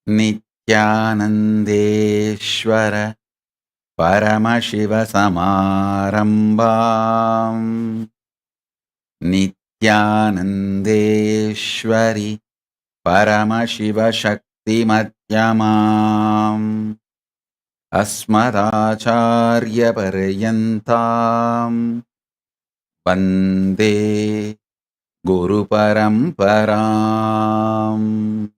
Nithyanandeshwara Paramashiva Samarambam Nithyanandeshwari Paramashiva Shakti Madhyamam Asmadacharya Paryantam Vande Guru Paramparam.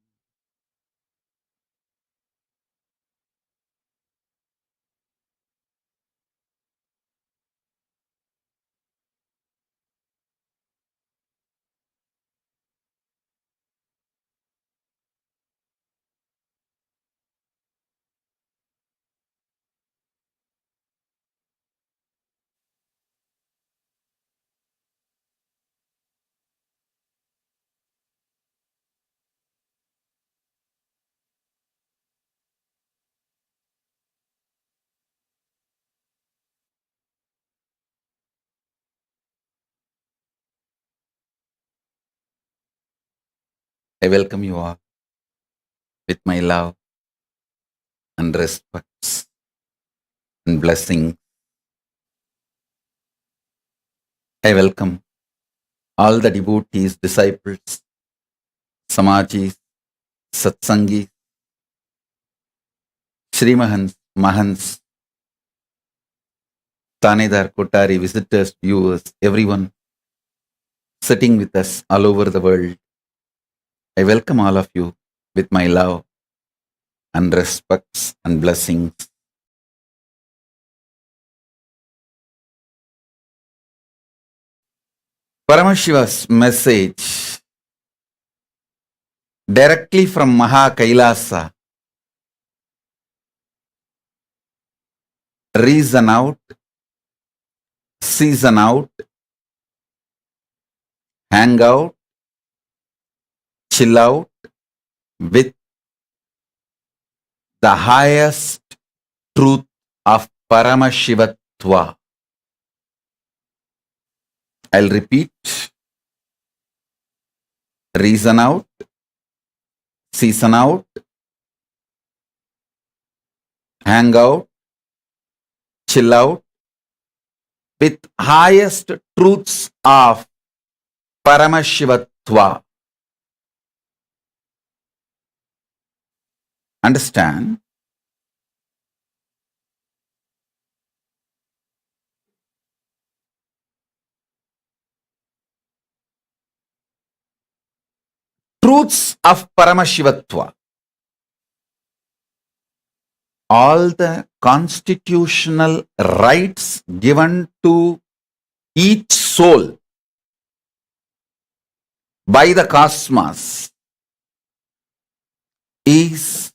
I welcome you all with my love and respects and blessings. I welcome all the devotees, disciples, Samajis, Satsangis, Srimahans, Mahans, Tanedar, Kotari, visitors, viewers, everyone sitting with us all over the world. I welcome all of you with my love and respects and blessings. Paramashiva's message directly from Maha Kailasa. Reason out, season out, hang out, chill out with the highest truth of Paramashivatva. I'll repeat. Reason out, season out, hang out, chill out with highest truths of Paramashivatva. Understand? Truths of Paramashivatva. All the constitutional rights given to each soul by the cosmos is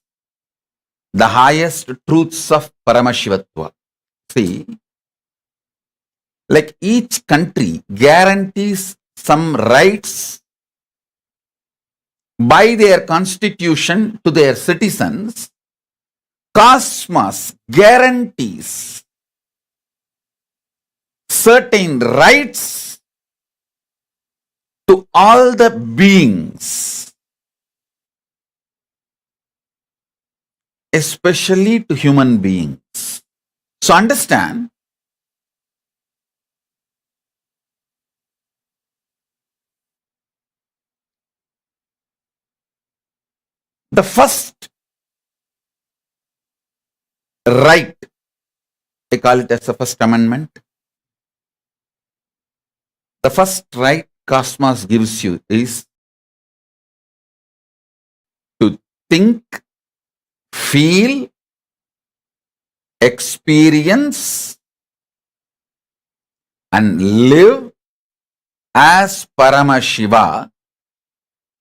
the highest truths of Paramashivatva. See, like each country guarantees some rights by their constitution to their citizens, cosmos guarantees certain rights to all the beings, especially to human beings. So understand, the first right, I call it as the first amendment. The first right cosmos gives you is to think, feel, experience, and live as Paramashiva,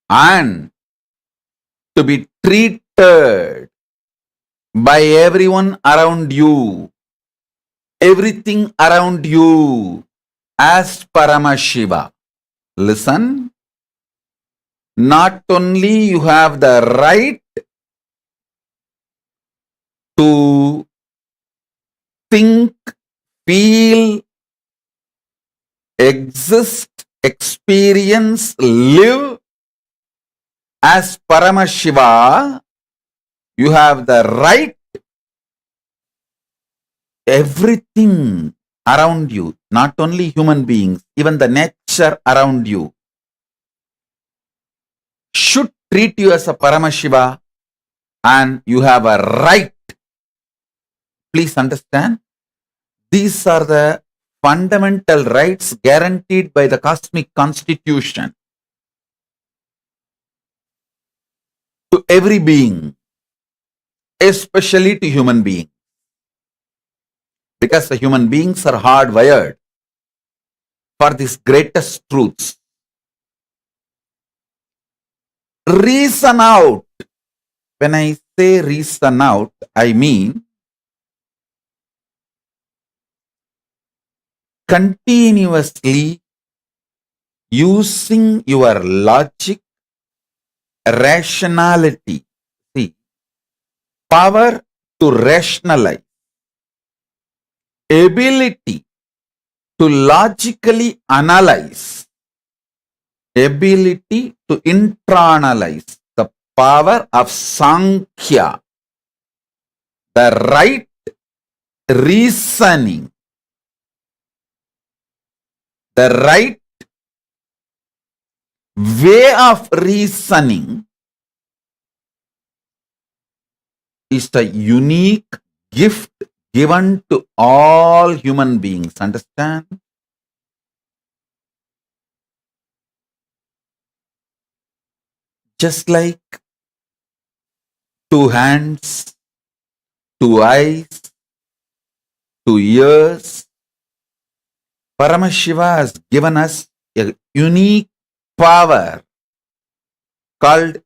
and to be treated by everyone around you, everything around you as Paramashiva. Listen, not only you have the right to think, feel, exist, experience, live as Paramashiva, You have the right, everything around you, not only human beings, even the nature around you, should treat you as a Paramashiva, and you have a right. Please understand, these are the fundamental rights guaranteed by the cosmic constitution to every being, especially to human beings, because the human beings are hardwired for these greatest truths. Reason out. When I say reason out, I mean continuously using your logic, rationality. See, power to rationalize, ability to logically analyze, ability to internalize, the power of Sankhya, the right reasoning, the right way of reasoning is the unique gift given to all human beings. Understand? Just like two hands, two eyes, two ears, Paramashiva has given us a unique power called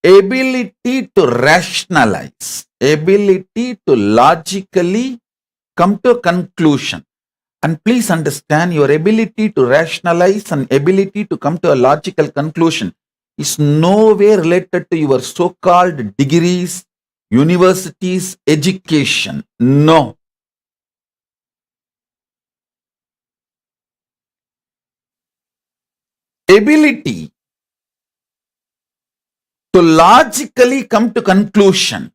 ability to rationalize, ability to logically come to a conclusion. And please understand, your ability to rationalize and ability to come to a logical conclusion is nowhere related to your so-called degrees, universities, education. No. Ability to logically come to conclusion,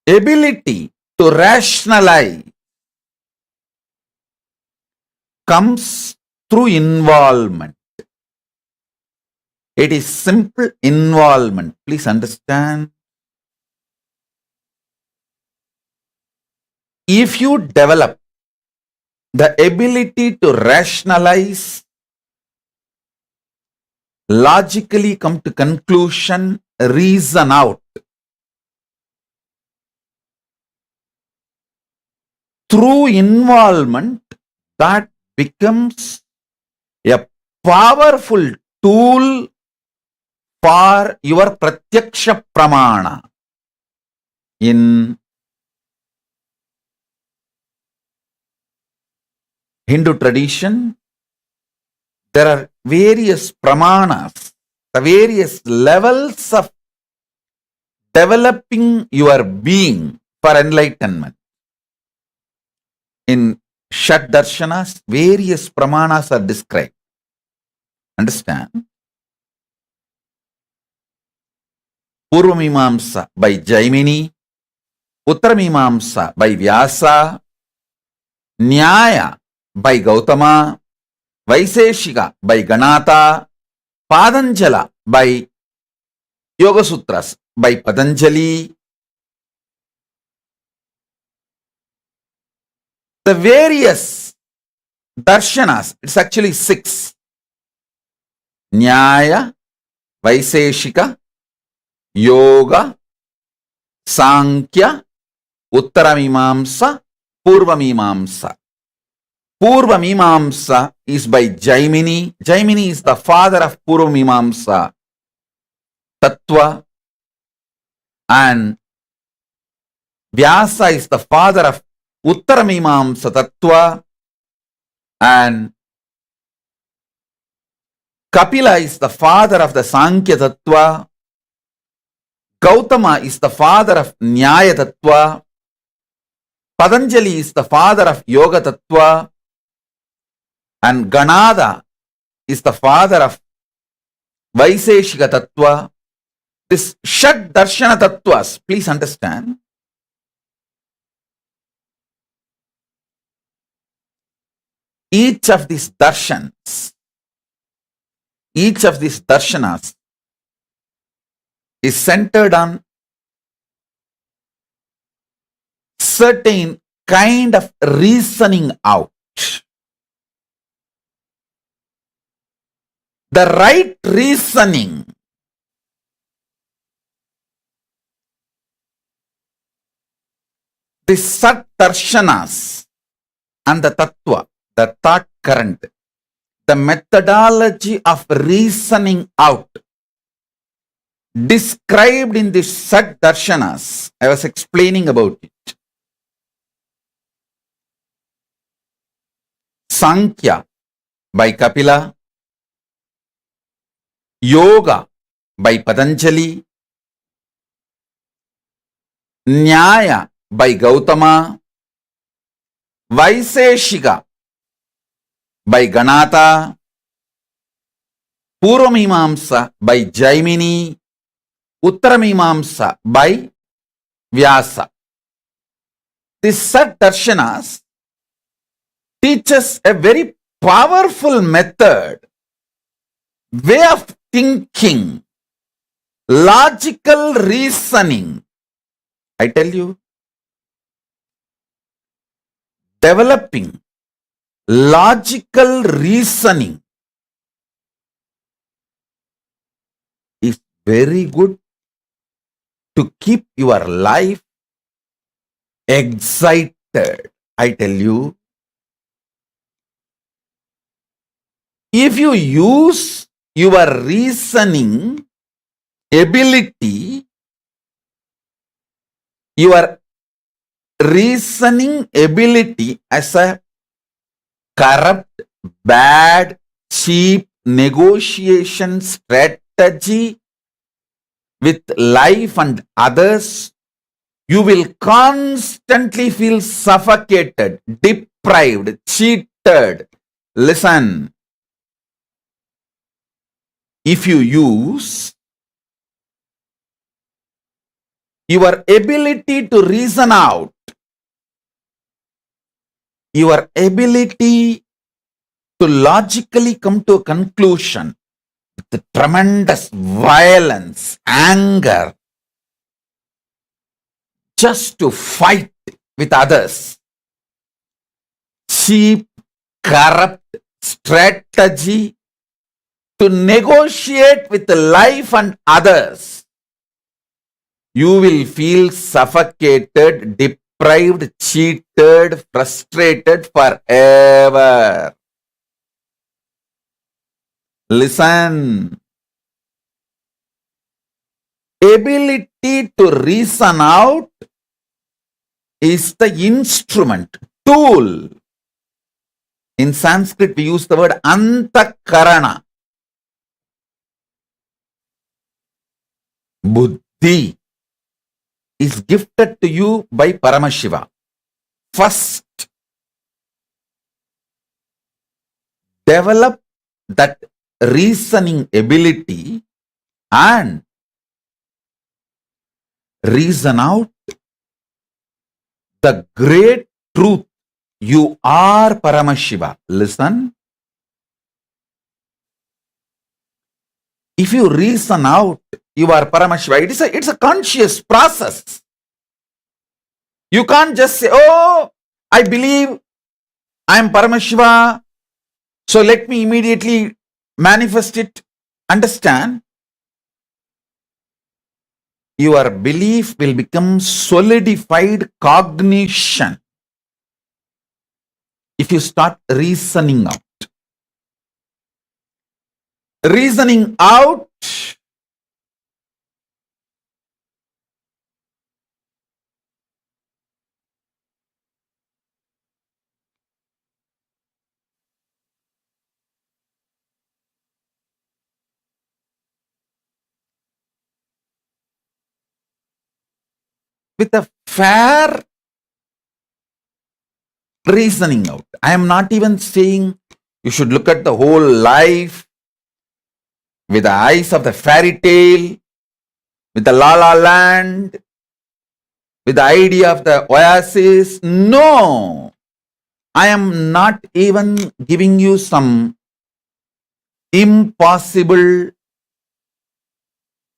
ability to rationalize comes through involvement. It is simple involvement. Please understand. If you develop the ability to rationalize, logically come to conclusion, reason out, through involvement, that becomes a powerful tool for your pratyaksha pramana. In Hindu tradition, there are various pramanas, the various levels of developing your being for enlightenment. In Shat Darshanas, various pramanas are described. Understand? Purvamimamsa by Jaimini, Uttaramimamsa by Vyasa, Nyaya by Gautama, Vaiseshika by Ganata, Patanjala by Yoga Sutras by Patanjali. The various darshanas, it's actually 6. Nyaya, Vaiseshika, Yoga, Sankhya, Uttaramimamsa, Purvamimamsa. Purvamimamsa is by Jaimini. Jaimini is the father of Purvamimamsa Tattva, and Vyasa is the father of Uttaramimamsa Tattva, and Kapila is the father of the Sankhya Tattva. Gautama is the father of Nyaya Tattva. Patanjali is the father of Yoga Tattva. And Ganada is the father of Vaiseshika Tattva. This Shad Darshana Tattvas, please understand, each of these darshanas is centered on certain kind of reasoning out. The right reasoning the Sat Darshanas and the Tattva, the thought current, the methodology of reasoning out described in the Sat Darshanas. I was explaining about it. Sankhya by Kapila, Yoga by Patanjali, Nyaya by Gautama, Vaiseshika by Ganata, Purvamimamsa by Jaimini, Uttaramimamsa by Vyasa. This Sat Darshanas teaches a very powerful method, way of thinking, logical reasoning. I tell you, developing logical reasoning is very good to keep your life excited. I tell you, if you use your reasoning ability, your reasoning ability as a corrupt, bad, cheap negotiation strategy with life and others, you will constantly feel suffocated, deprived, cheated. Listen, if you use your ability to reason out, your ability to logically come to a conclusion with tremendous violence, anger, just to fight with others, cheap, corrupt strategy to negotiate with life and others, you will feel suffocated, deprived, cheated, frustrated forever. Listen. Ability to reason out is the instrument, tool. In Sanskrit, we use the word antakarana. Buddhi is gifted to you by Paramashiva. First, develop that reasoning ability and reason out the great truth. You are Paramashiva. Listen. If you reason out you are Paramashiva, it's a conscious process. You can't just say, oh, I believe I am Paramashiva, so let me immediately manifest it. Understand? Your belief will become solidified cognition if you start reasoning out. Reasoning out with a fair reasoning out. I am not even saying you should look at the whole life with the eyes of the fairy tale. with the La La Land, with the idea of the oasis. No, I am not even giving you some impossible,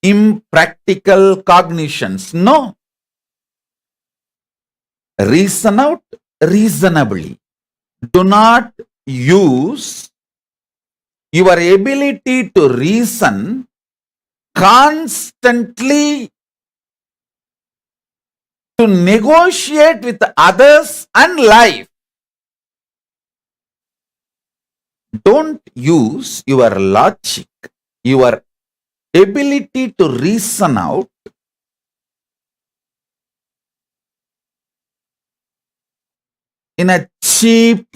impractical cognitions. No. Reason out reasonably. Do not use your ability to reason constantly to negotiate with others and life. Don't use your logic, your ability to reason out in a cheap,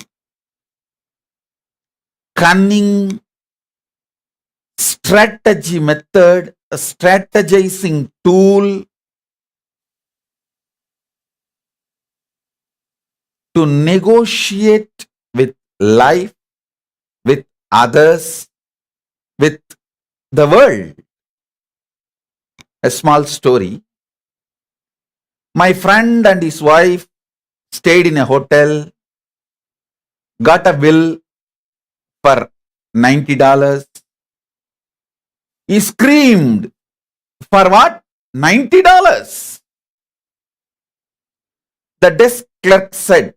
cunning strategy method, a strategizing tool to negotiate with life, with others, with the world. A small story. My friend and his wife stayed in a hotel, got a bill for $90. He screamed, for what? $90. The desk clerk said,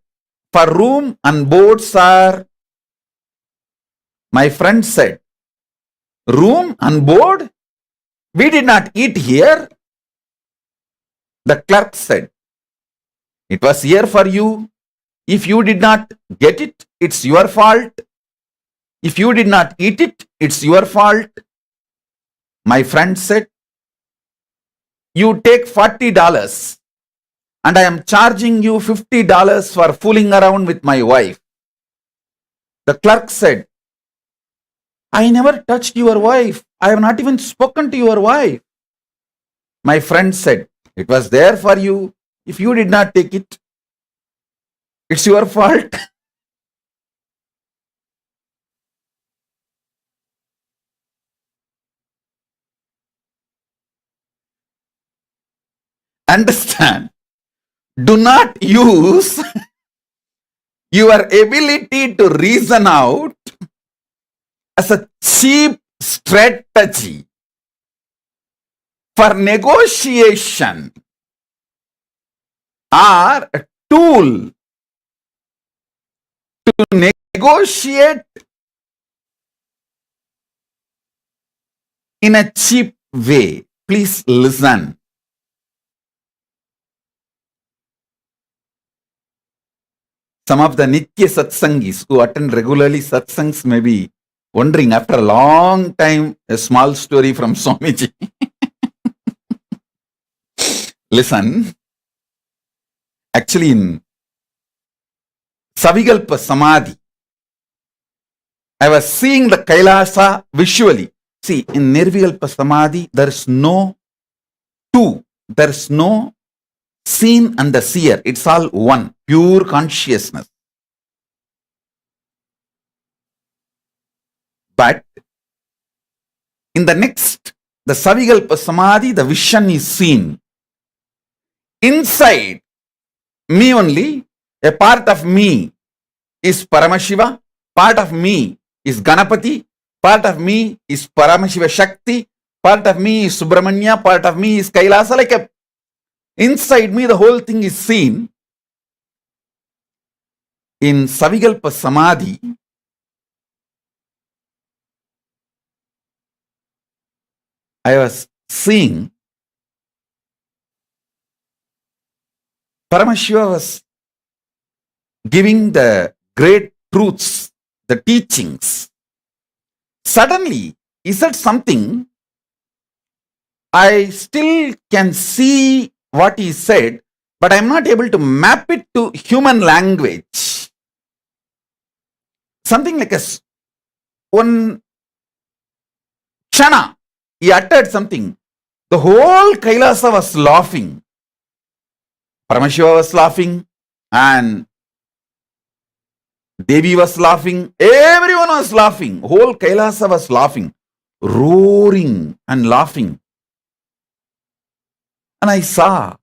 for room and board, sir. My friend said, room and board? We did not eat here. The clerk said, it was here for you. If you did not get it, it's your fault. If you did not eat it, it's your fault. My friend said, you take $40 and I am charging you $50 for fooling around with my wife. The clerk said, I never touched your wife. I have not even spoken to your wife. My friend said, it was there for you. If you did not take it, it's your fault. Understand? Do not use your ability to reason out as a cheap strategy for negotiation or a tool to negotiate in a cheap way. Please listen. Some of the Nithya Satsangis who attend regularly satsangs may be wondering after a long time, a small story from Swamiji. Listen, actually in Savigalpa Samadhi, I was seeing the Kailasa visually. See, in Nirvigalpa Samadhi, there is no two, there is no seen and the seer. It's all one, pure consciousness. But in the next, the Savigalpa Samadhi, the vision is seen. Inside me only, a part of me is Paramashiva, part of me is Ganapati, part of me is Paramashiva Shakti, part of me is Subramanya, part of me is Kailasa. Like a inside me, the whole thing is seen. In Savigalpa Samadhi, I was seeing Paramashiva was giving the great truths, the teachings. Suddenly, he said something. I still can see what he said, but I'm not able to map it to human language. Something like one Chana, he uttered something. The whole Kailasa was laughing. Paramashiva was laughing and Devi was laughing. Everyone was laughing. Whole Kailasa was laughing, roaring and laughing. And I saw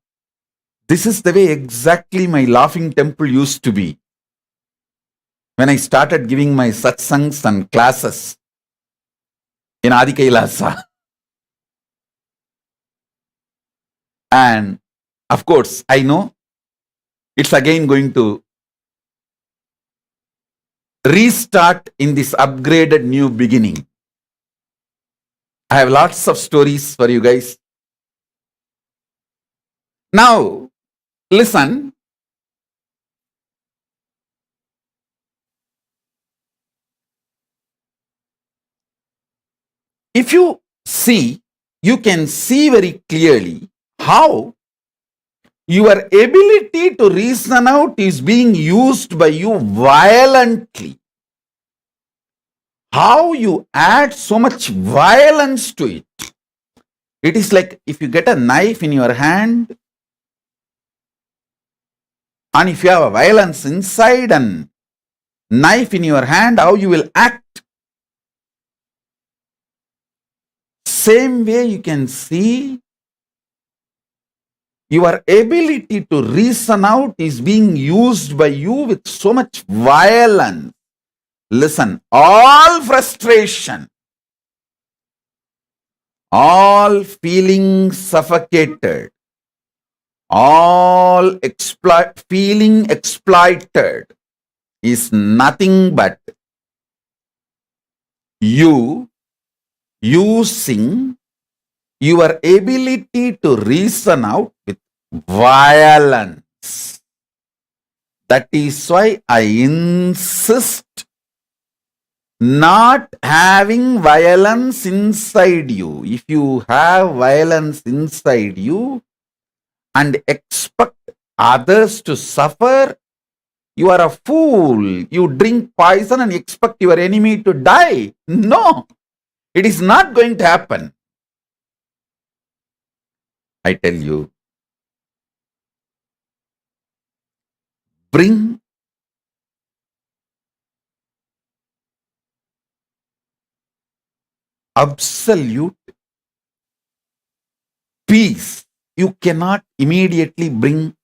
this is the way exactly my laughing temple used to be when I started giving my satsangs and classes in Adi Kailasa. And of course, I know it's again going to restart in this upgraded new beginning. I have lots of stories for you guys. Now, listen. If you see, you can see very clearly how your ability to reason out is being used by you violently. How you add so much violence to it. It is like if you get a knife in your hand, and if you have a violence inside and knife in your hand, how you will act. Same way you can see your ability to reason out is being used by you with so much violence. Listen, all frustration, all feeling suffocated, all feeling exploited is nothing but you using your ability to reason out with violence. That is why I insist not having violence inside you. If you have violence inside you and expect others to suffer, you are a fool. You drink poison and expect your enemy to die. No, it is not going to happen. I tell you, bring absolute peace. You cannot immediately bring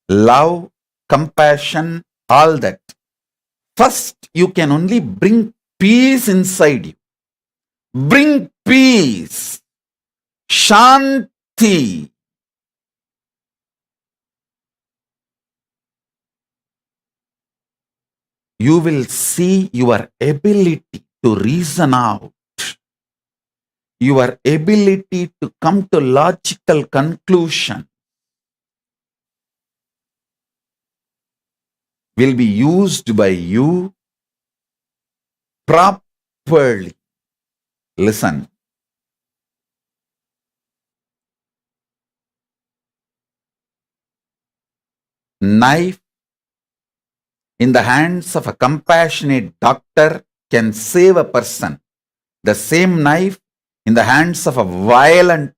love, compassion, all that. First, you can only bring peace inside you. Bring peace, shanti. You will see your ability to reason out, your ability to come to logical conclusion will be used by you properly. Listen. Knife in the hands of a compassionate doctor can save a person. The same knife in the hands of a violent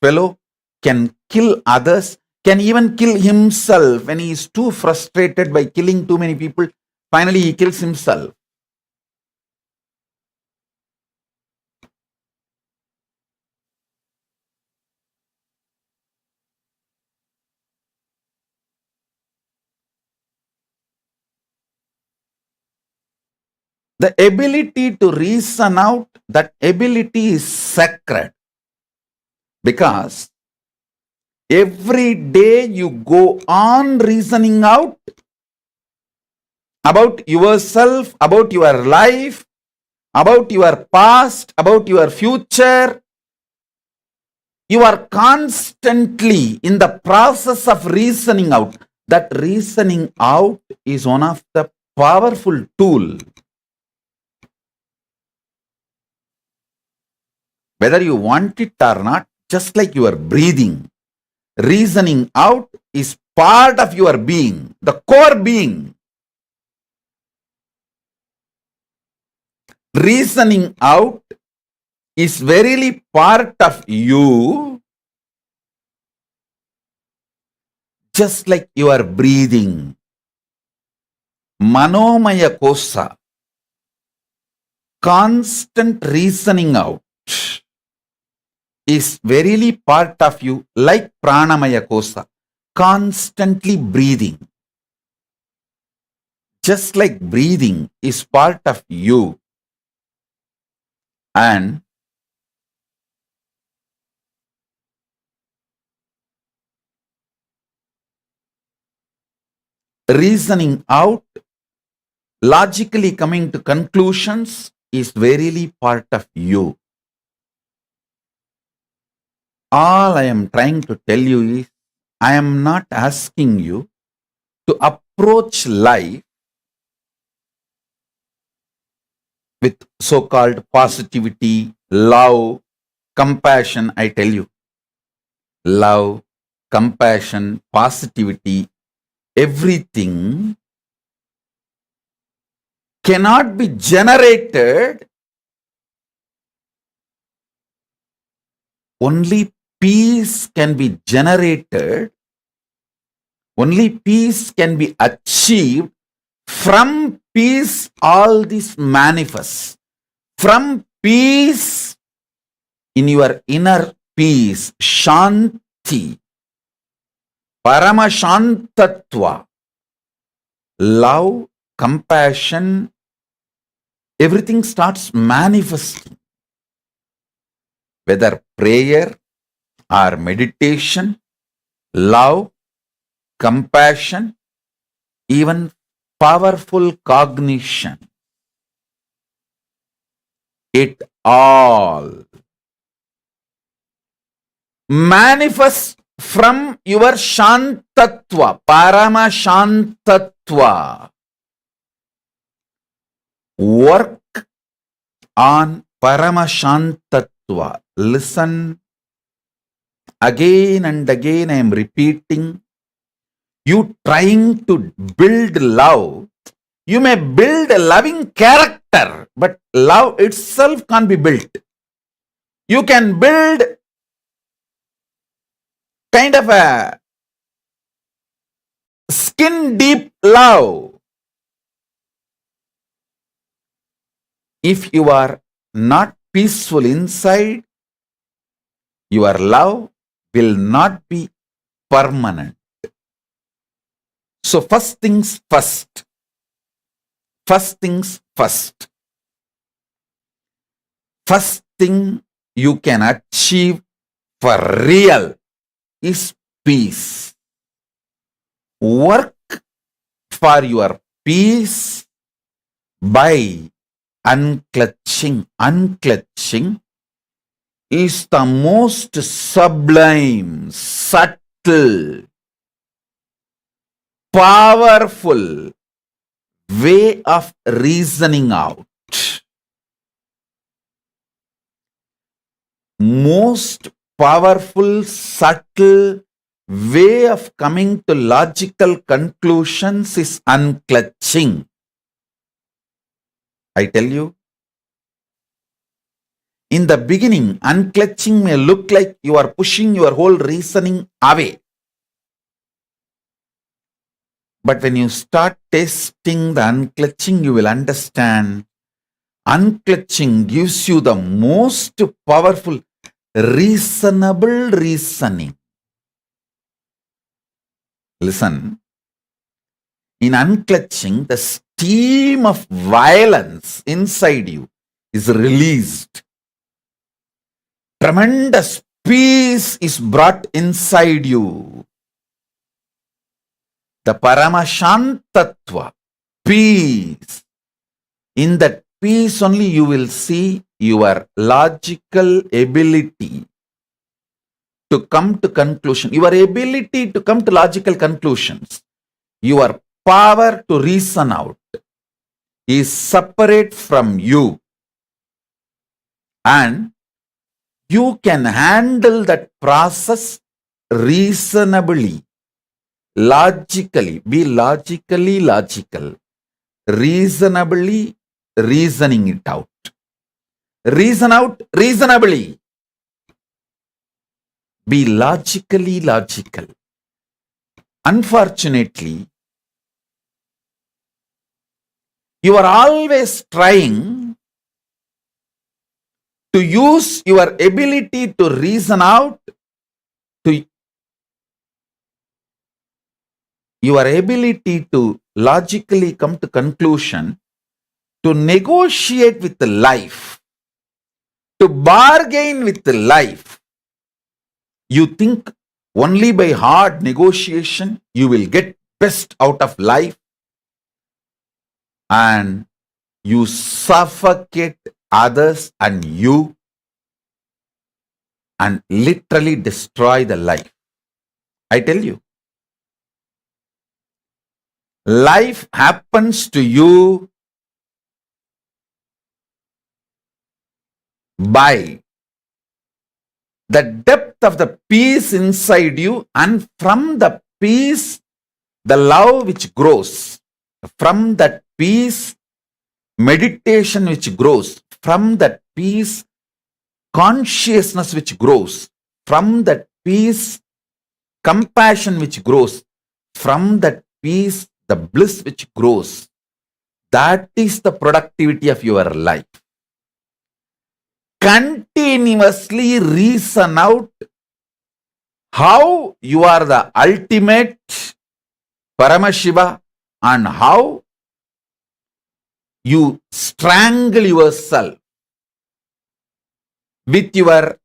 fellow can kill others, can even kill himself when he is too frustrated by killing too many people. Finally, he kills himself. The ability to reason out, that ability is sacred. Because every day you go on reasoning out about yourself, about your life, about your past, about your future, you are constantly in the process of reasoning out. That reasoning out is one of the powerful tools. Whether you want it or not, just like your breathing, reasoning out is part of your being, the core being. Reasoning out is verily part of you, just like your breathing. Manomaya kosa, constant reasoning out. is verily part of you, like pranamaya kosa, constantly breathing. Just like breathing is part of you, and reasoning out, logically coming to conclusions is verily part of you. All I am trying to tell you is, I am not asking you to approach life with so-called positivity, love, compassion. I tell you, love, compassion, positivity, everything cannot be generated. Only peace can be generated. Only peace can be achieved. From peace, all this manifests. From peace, in your inner peace, Shanti, Paramashantatva, love, compassion, everything starts manifesting. Whether prayer or meditation, love, compassion, even powerful cognition, it all manifests from your Shantatva, Paramashantatva. Work on Paramashantatva. Listen again and again. I am repeating. You trying to build love. You may build a loving character, but love itself can't be built. You can build kind of a skin deep love. If you are not peaceful inside, your love will not be permanent. So first things first. First things first. First thing you can achieve for real is peace. Work for your peace by unclutching. Unclutching is the most sublime, subtle, powerful way of reasoning out. Most powerful, subtle way of coming to logical conclusions is unclutching. I tell you, in the beginning, unclutching may look like you are pushing your whole reasoning away. But when you start tasting the unclutching, you will understand unclutching gives you the most powerful, reasonable reasoning. Listen, in unclutching, the steam of violence inside you is released. Tremendous peace is brought inside you. The Paramashantatva, peace. In that peace only you will see your logical ability to come to conclusion, your ability to come to logical conclusions, your power to reason out is separate from you. And you can handle that process reasonably, logically, be logically logical, reasonably reasoning it out. Reason out reasonably. Be logically logical. Unfortunately, you are always trying to use your ability to reason out, to your ability to logically come to conclusion, to negotiate with the life, to bargain with the life. You think only by hard negotiation you will get best out of life, and you suffocate others and you, and literally destroy the life. I tell you, life happens to you by the depth of the peace inside you, and from the peace, the love which grows. From that peace, meditation which grows. From that peace, consciousness which grows. From that peace, compassion which grows. From that peace, the bliss which grows. That is the productivity of your life. Continuously reason out how you are the ultimate Paramashiva and how you strangle yourself with your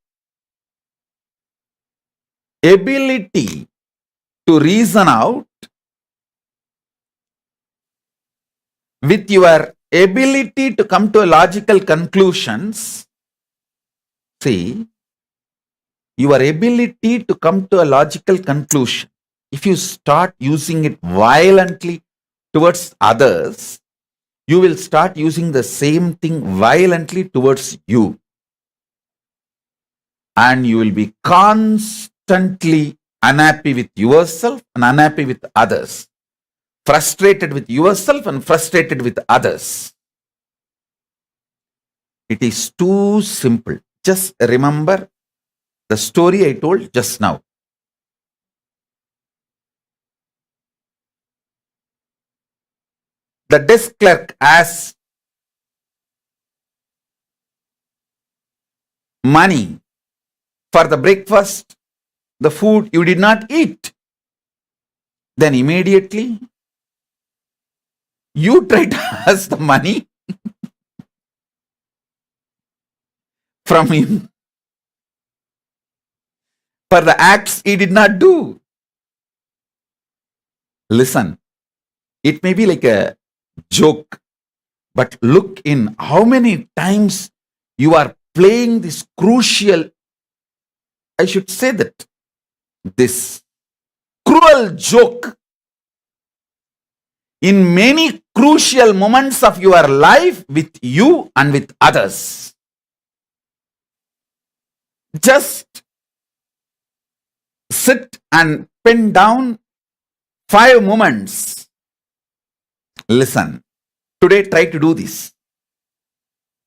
ability to reason out, with your ability to come to logical conclusions. See, your ability to come to a logical conclusion, if you start using it violently towards others, you will start using the same thing violently towards you. And you will be constantly unhappy with yourself and unhappy with others. Frustrated with yourself and frustrated with others. It is too simple. Just remember the story I told just now. The desk clerk asks money for the breakfast, the food you did not eat. Then immediately you try to ask the money from him for the acts he did not do. Listen, it may be like a joke, but look in how many times you are playing this crucial, I should say that, this cruel joke in many crucial moments of your life with you and with others. Just sit and pen down 5 moments. Listen, today try to do this.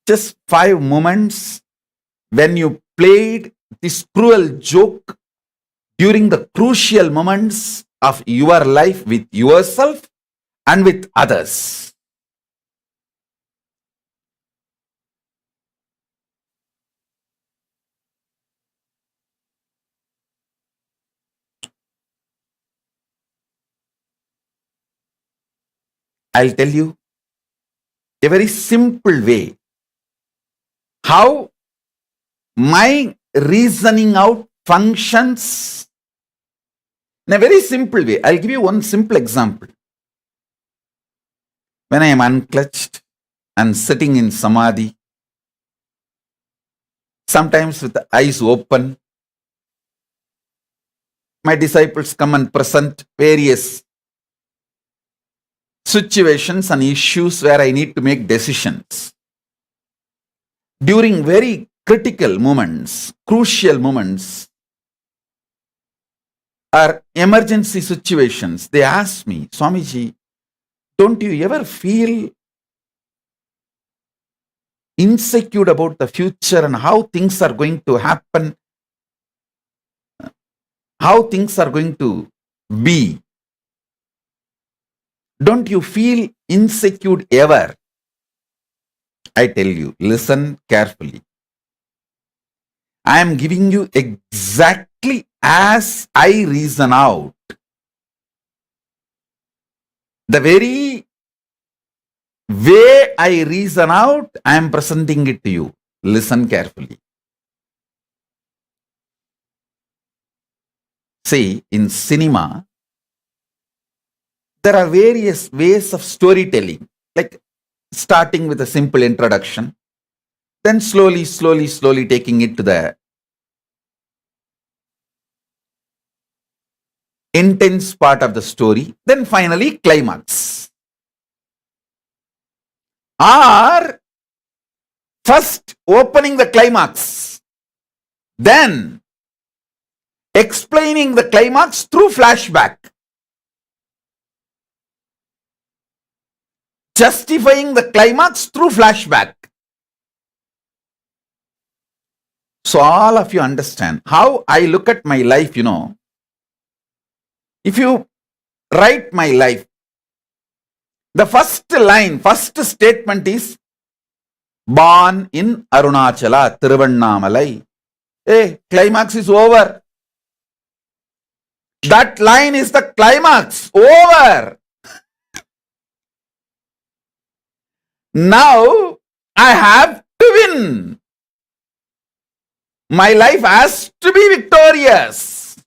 Just 5 moments when you played this cruel joke during the crucial moments of your life with yourself and with others. I'll tell you a very simple way how my reasoning out functions in a very simple way. I'll give you one simple example. When I am unclutched and sitting in samadhi, sometimes with the eyes open, my disciples come and present various situations and issues where I need to make decisions. During very critical moments, crucial moments, or emergency situations, they ask me, Swamiji, don't you ever feel insecure about the future and how things are going to happen, how things are going to be? Don't you feel insecure ever? I tell you, listen carefully. I am giving you exactly as I reason out. The very way I reason out, I am presenting it to you. Listen carefully. See, in cinema, there are various ways of storytelling, like starting with a simple introduction, then slowly taking it to the intense part of the story, then finally climax. Or first opening the climax, then explaining the climax through flashback, justifying the climax through flashback. So all of you understand how I look at my life, If you write my life, the first line, first statement is born in Arunachala, Tiruvannamalai. Hey, climax is over. That line is the climax. Over. Now I have to win. My life has to be victorious.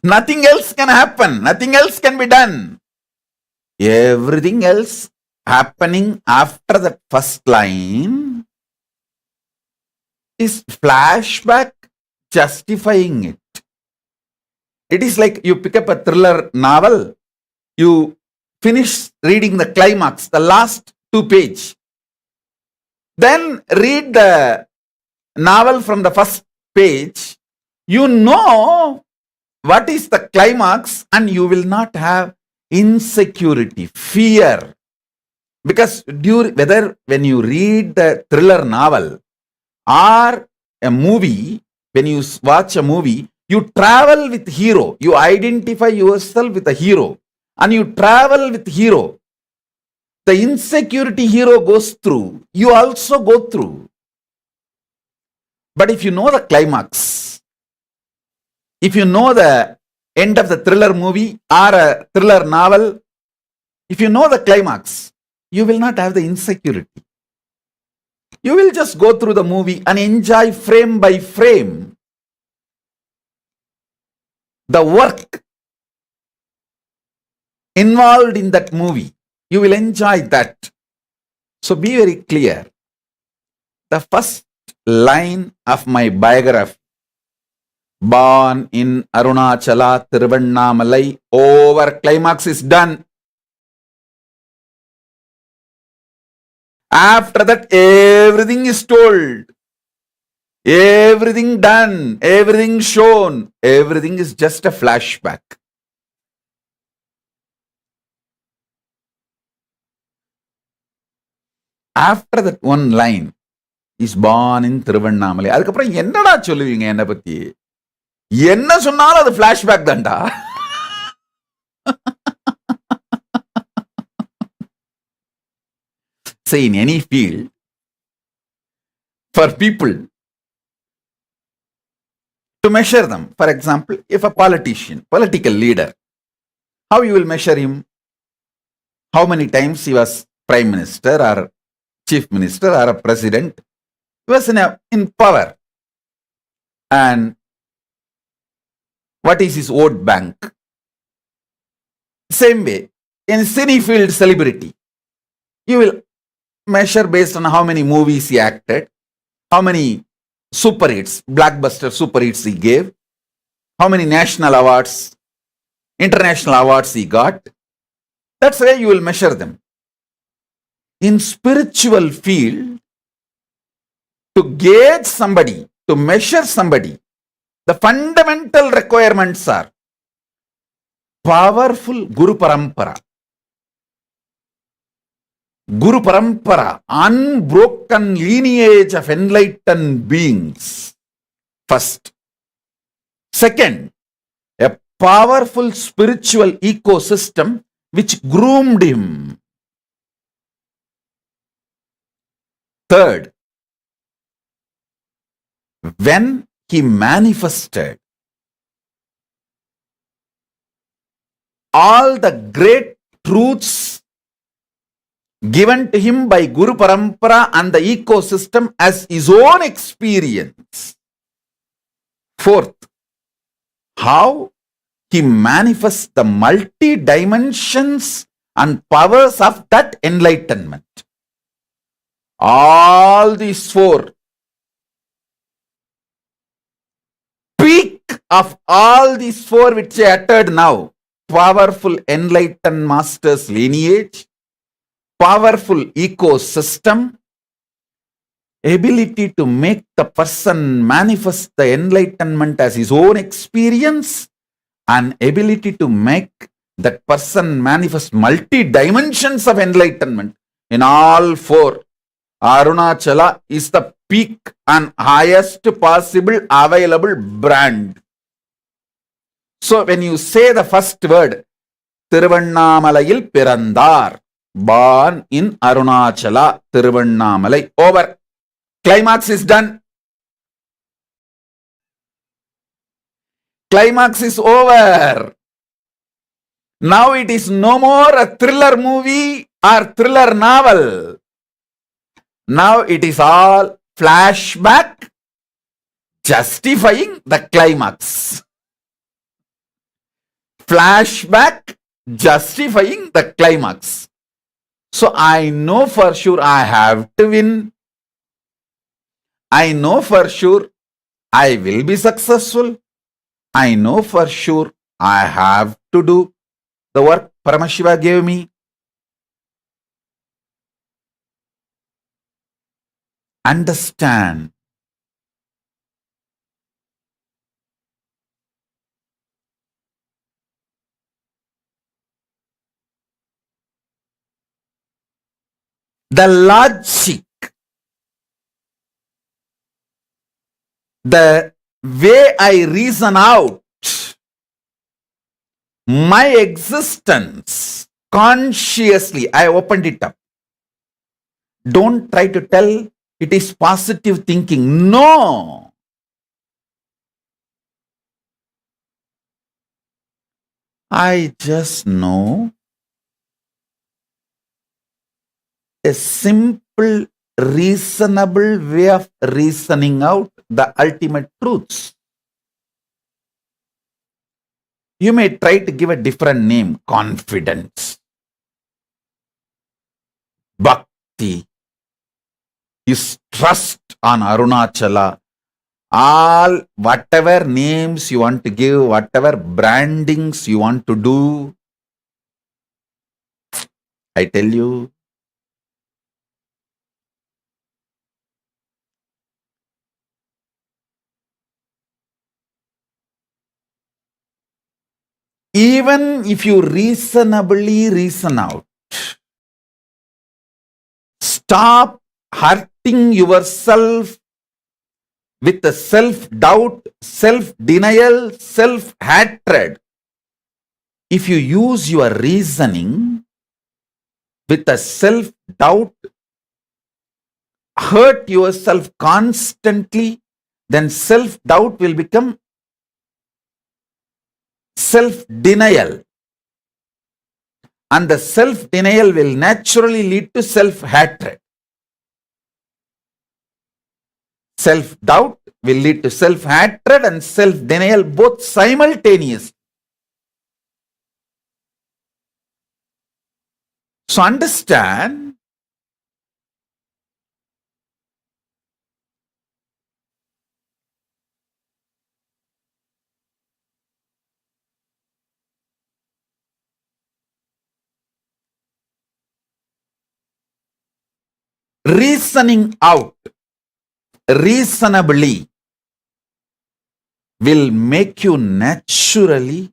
Nothing else can happen. Nothing else can be done. Everything else happening after the first line is flashback justifying it. It is like you pick up a thriller novel, you finish reading the climax, the last 2 pages. Then read the novel from the first page. You know what is the climax and you will not have insecurity, fear. Because whether when you read the thriller novel or a movie, when you watch a movie, you travel with hero. You identify yourself with a hero and you travel with hero. The insecurity hero goes through, you also go through. But if you know the climax, if you know the end of the thriller movie or a thriller novel, if you know the climax, you will not have the insecurity. You will just go through the movie and enjoy frame by frame the work involved in that movie. You will enjoy that. So be very clear. The first line of my biography, born in Arunachala, Tiruvannamalai, over, climax is done. After that, everything is told. Everything done. Everything shown. Everything is just a flashback. After that one line is born in Tiruvannamalai. அதுக்கப்புறம் என்னடா சொல்லுவீங்க என்ன பத்தி? என்ன சொன்னாலும் அது flashback தான்டா. Say in any field, for people to measure them, for example, if a politician, political leader, how you will measure him? How many times he was prime minister or chief minister or a president? He was in power. And what is his vote bank? Same way, in cine field celebrity, you will measure based on how many movies he acted, how many super hits, blockbuster super hits he gave, how many national awards, international awards he got. That's where you will measure them. In spiritual field, to gauge somebody, to measure somebody, the fundamental requirements are powerful Guru Parampara. Guru Parampara, unbroken lineage of enlightened beings. First. Second, a powerful spiritual ecosystem which groomed him. Third, when he manifested all the great truths given to him by Guru Parampara and the ecosystem as his own experience. Fourth, how he manifests the multi-dimensions and powers of that enlightenment. All these four, peak of all these four which I uttered now, powerful enlightened master's lineage, powerful ecosystem, ability to make the person manifest the enlightenment as his own experience, and ability to make that person manifest multi-dimensions of enlightenment. In all four, Arunachala is the peak and highest possible available brand. So when you say the first word, Tiruvannamalai Pirandar, born in Arunachala, Tiruvannamalai, over. Climax is done. Climax is over. Now it is no more a thriller movie or thriller novel. Now it is all flashback justifying the climax. Flashback justifying the climax. So I know for sure I have to win. I know for sure I will be successful. I know for sure I have to do the work Paramashiva gave me. Understand. The logic, the way I reason out my existence consciously, I opened it up. Don't try to tell it is positive thinking. No. I just know a simple, reasonable way of reasoning out the ultimate truths. You may try to give a different name, confidence, bhakti, is trust on Arunachala. All whatever names you want to give, whatever brandings you want to do, I tell you, even if you reasonably reason out, stop hurting yourself with the self-doubt, self-denial, self-hatred. If you use your reasoning with a self-doubt, hurt yourself constantly, then self-doubt will become self-denial. And the self-denial will naturally lead to self-hatred. Self-doubt will lead to self-hatred and self-denial both simultaneously. So understand, reasoning out reasonably will make you naturally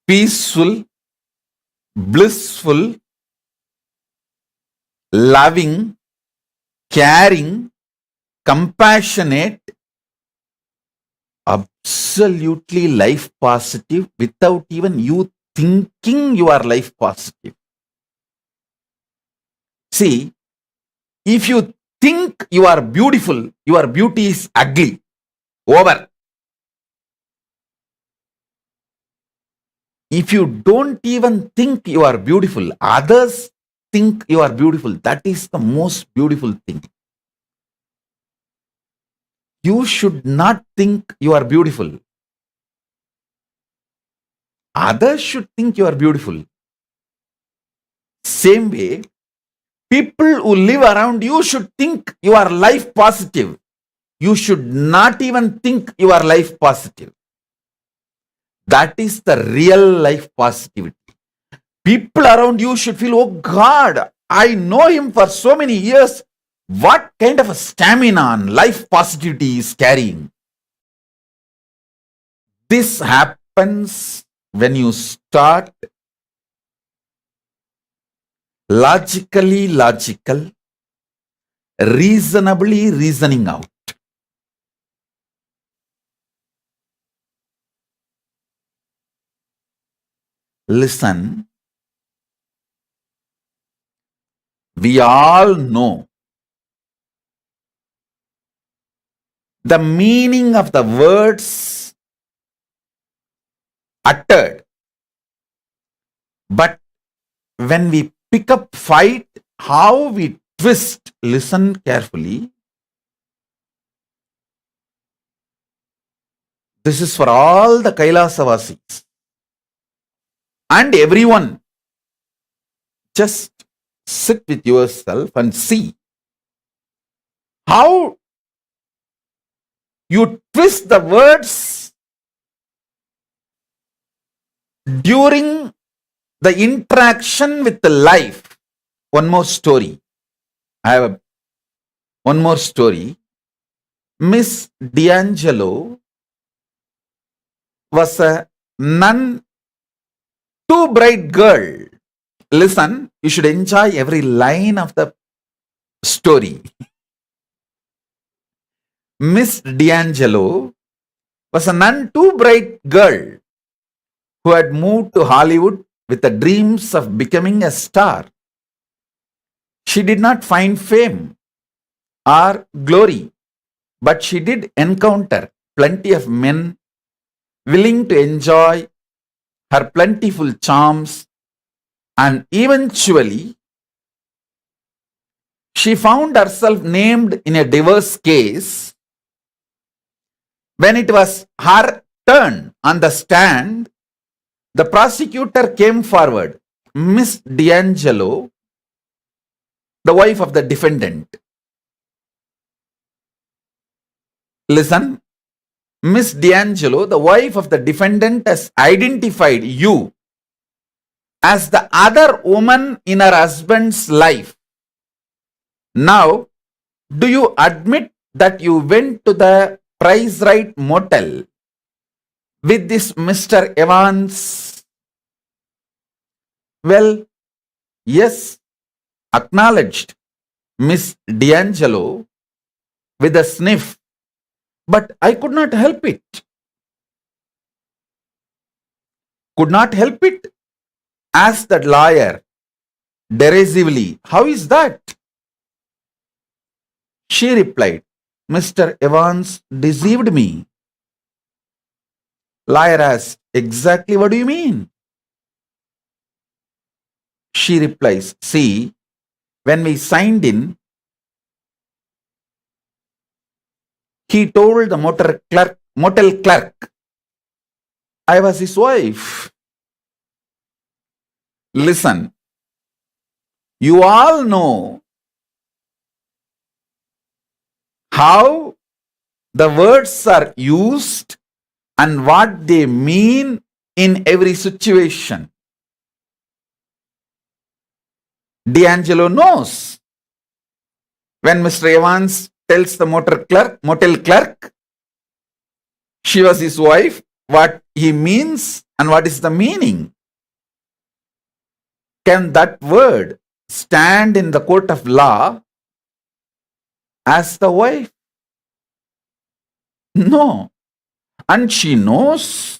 peaceful, blissful, loving, caring, compassionate, absolutely life positive without even you thinking you are life positive. See, if you think you are beautiful, your beauty is ugly. Over. If you don't even think you are beautiful, others think you are beautiful. That is the most beautiful thing. You should not think you are beautiful. Others should think you are beautiful. Same way, people who live around you should think you are life positive. You should not even think you are life positive. That is the real life positivity. People around you should feel, oh God, I know him for so many years. What kind of a stamina and life positivity is carrying? This happens when you start logically logical, reasonably reasoning out. Listen, we all know the meaning of the words uttered. But when we pick up fight, how we twist, listen carefully. This is for all the Kailasavasis and everyone. Just sit with yourself and see how you twist the words during the interaction with the life. One more story. I have one more story. Miss D'Angelo was a none too bright girl. Listen, you should enjoy every line of the story. Miss D'Angelo was a none too bright girl who had moved to Hollywood with the dreams of becoming a star. She did not find fame or glory, but she did encounter plenty of men willing to enjoy her plentiful charms, and eventually she found herself named in a divorce case. When it was her turn on the stand, the prosecutor came forward. Miss D'Angelo, the wife of the defendant. Listen, Miss D'Angelo, the wife of the defendant, has identified you as the other woman in her husband's life. Now, do you admit that you went to the Price Right motel with this Mr. Evans? Well, yes, acknowledged Miss D'Angelo with a sniff, but I could not help it. Could not help it? Asked the lawyer derisively. How is that? She replied, Mr. Evans deceived me. Lawyer asked, exactly what do you mean? She replies, see, when we signed in, he told the motel clerk, I was his wife. Listen, you all know how the words are used and what they mean in every situation. D'Angelo knows. When Mr. Evans tells the motel clerk, she was his wife, what he means and what is the meaning. Can that word stand in the court of law as the wife? No. And she knows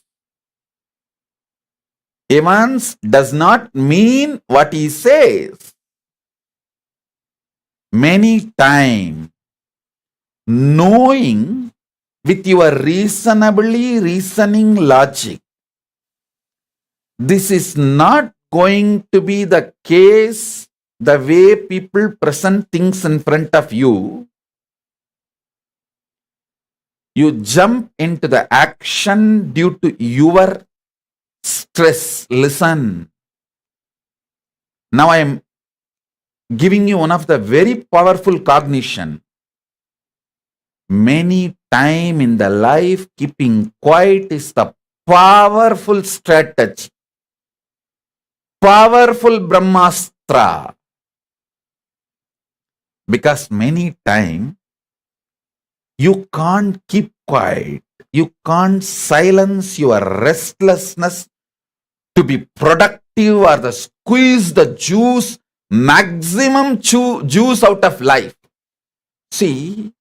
Evans does not mean what he says. many times, knowing with your reasoning logic, this is not going to be the case the way people present things in front of you. You jump into the action due to your stress. Listen. Now I am giving you one of the very powerful cognition. Many time in the life, keeping quiet is the powerful strategy. Powerful Brahmastra. Because many time, you can't keep quiet. You can't silence your restlessness to be productive or the squeeze the juice, maximum juice out of life. See,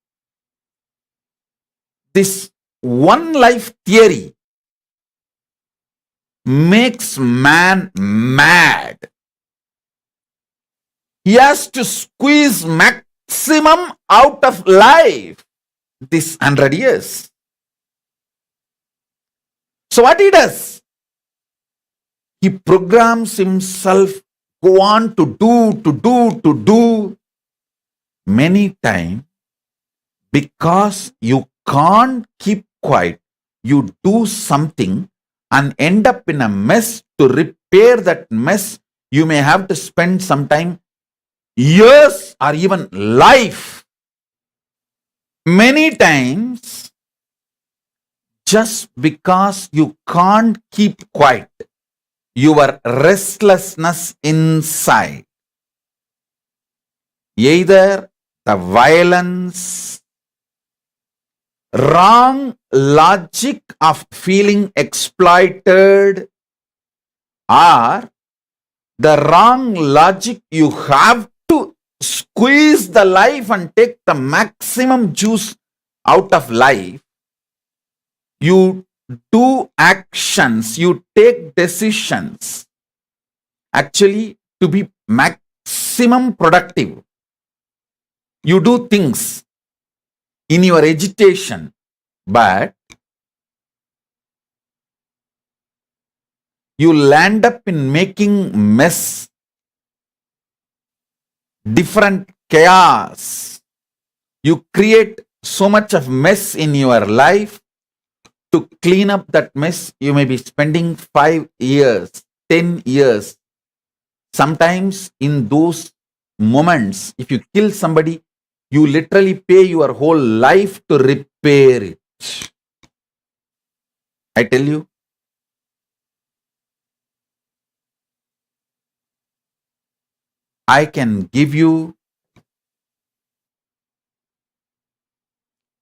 this one life theory makes man mad. He has to squeeze maximum out of life this 100 years. So what he does? He programs himself, go on to do. Many times, because you can't keep quiet, you do something and end up in a mess. To repair that mess, you may have to spend some time, years or even life. Many times, just because you can't keep quiet, your restlessness inside, either the violence, wrong logic of feeling exploited, or the wrong logic you have to squeeze the life and take the maximum juice out of life. You do actions, you take decisions actually to be maximum productive. You do things in your agitation, but you land up in making mess, different chaos. You create so much of mess in your life. To clean up that mess, you may be spending 5 years, 10 years. Sometimes in those moments, if you kill somebody, you literally pay your whole life to repair it. I tell you, I can give you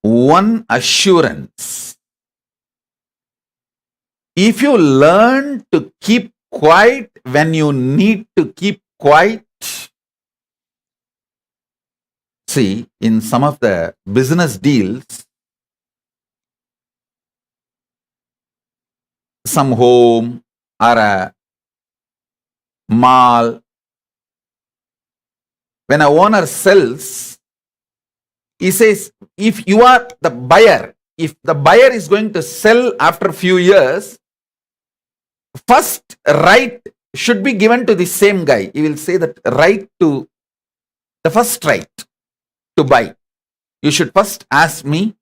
one assurance. If you learn to keep quiet when you need to keep quiet, see, in some of the business deals, some home or a mall, when a owner sells, he says, if you are the buyer, if the buyer is going to sell after a few years, first right should be given to the same guy. He will say that the first right to buy. You should first ask me.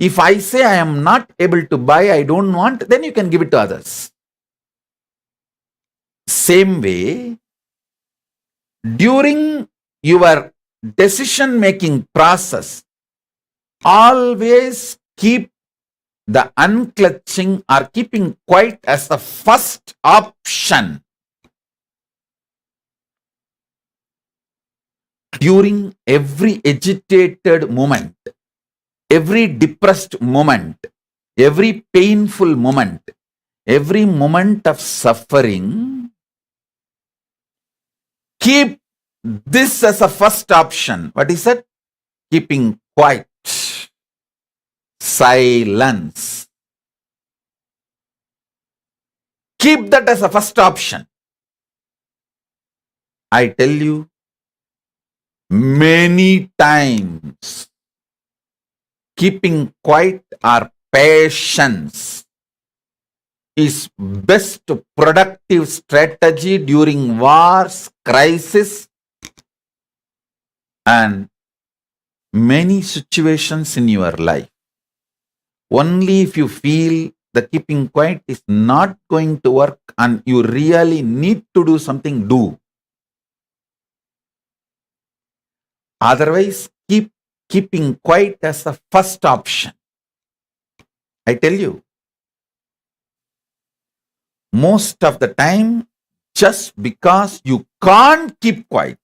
If I say I am not able to buy, I don't want, then you can give it to others. Same way, during your decision-making process, always keep the unclutching or keeping quiet as the first option. During every agitated moment, every depressed moment, every painful moment, every moment of suffering, keep this as a first option. What is it? Keeping quiet. Silence. Keep that as a first option. I tell you, many times. Keeping quiet or patience is best productive strategy during wars, crisis, and many situations in your life. Only if you feel the keeping quiet is not going to work and you really need to do something, do. Otherwise, keep keeping quiet as the first option. I tell you, most of the time, just because you can't keep quiet,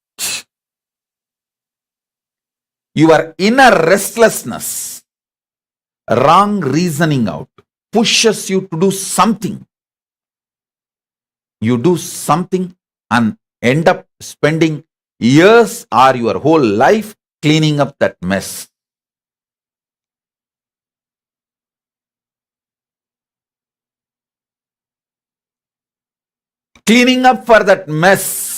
your inner restlessness, wrong reasoning out, pushes you to do something. You do something and end up spending years or your whole life cleaning up that mess. Cleaning up for that mess.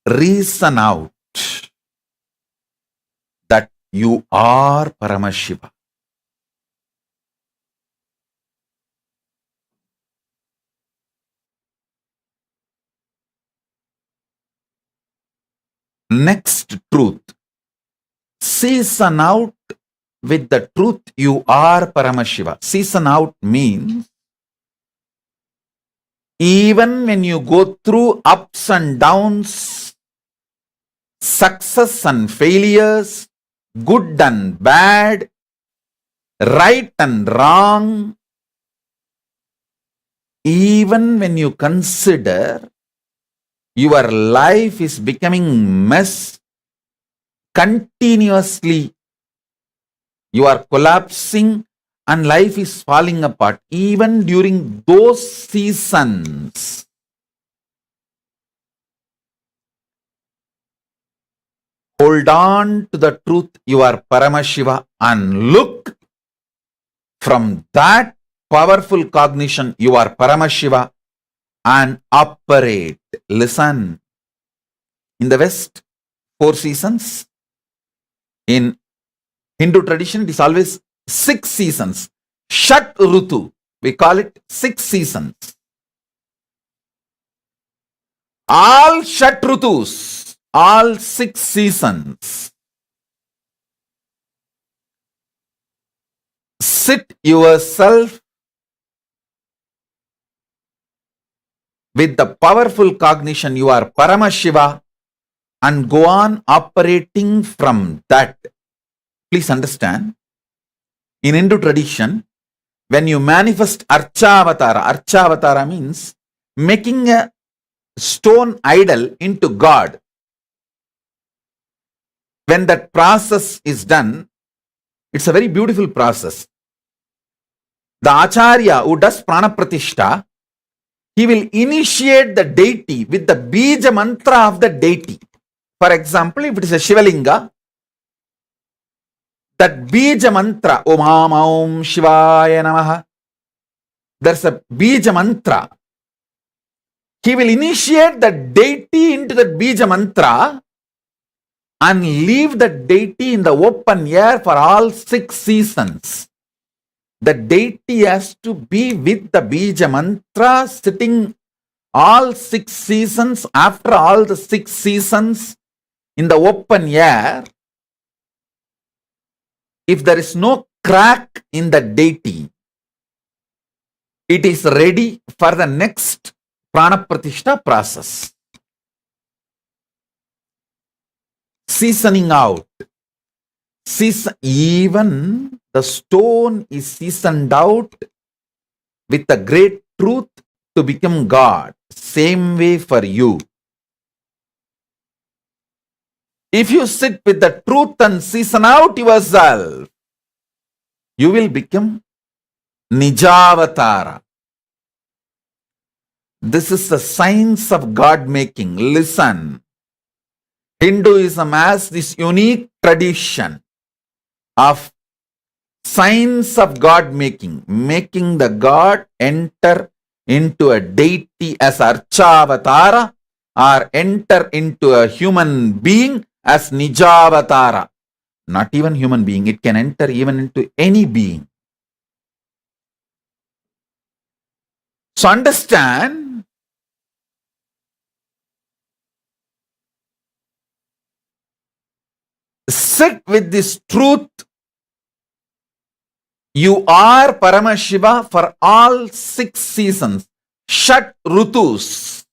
Reason out that you are Paramashiva. Next truth. Season out with the truth you are Paramashiva. Season out means even when you go through ups and downs, success and failures, good and bad, right and wrong, even when you consider your life is becoming mess continuously, you are collapsing and life is falling apart, even during those seasons, hold on to the truth you are Paramashiva and look from that powerful cognition you are Paramashiva and operate. Listen, in the West, 4 seasons. In Hindu tradition, it is always 6 seasons. Shat Rutu, we call it 6 seasons. All Shat Rutus, all 6 seasons. Sit yourself with the powerful cognition you are Paramashiva and go on operating from that. Please understand, in Hindu tradition, when you manifest Archavatara means making a stone idol into God. When that process is done, it's a very beautiful process. The Acharya who does Prana Pratishta, he will initiate the deity with the Bija mantra of the deity. For example, if it is a Shivalinga, that Bija mantra, Om Om Shivaya Namaha, there's a Bija mantra. He will initiate the deity into the Bija mantra and leave the deity in the open air for all 6 seasons. The deity has to be with the Bija mantra sitting all 6 seasons. After all the 6 seasons in the open air, if there is no crack in the deity, it is ready for the next Prana Pratishta process. Seasoning out. Even the stone is seasoned out with the great truth to become God. Same way for you. If you sit with the truth and season out yourself, you will become Nijavatara. This is the science of God making. Listen, Hinduism has this unique tradition of science of God making the God enter into a deity as Archavatara or enter into a human being as Nijavatara. Not even human being, it can enter even into any being. So understand, sit with this truth. You are Paramashiva for all 6 seasons, Shat Rutus.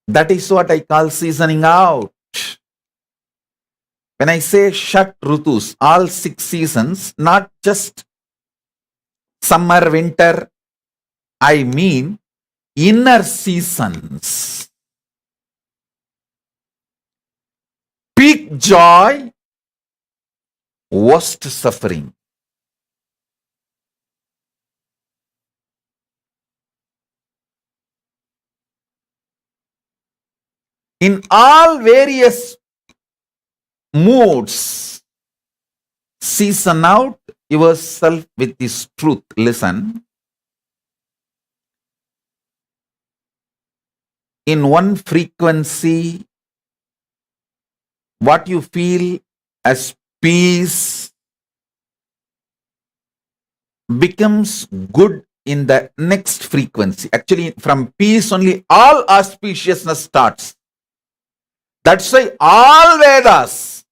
That is what I call seasoning out. When I say Shat Rutus, all 6 seasons, not just summer, winter, I mean inner seasons. Peak joy, worst suffering. In all various moods, season out yourself with this truth. Listen. In one frequency, what you feel as peace becomes good in the next frequency. Actually, from peace only all auspiciousness starts. That's why all Vedas,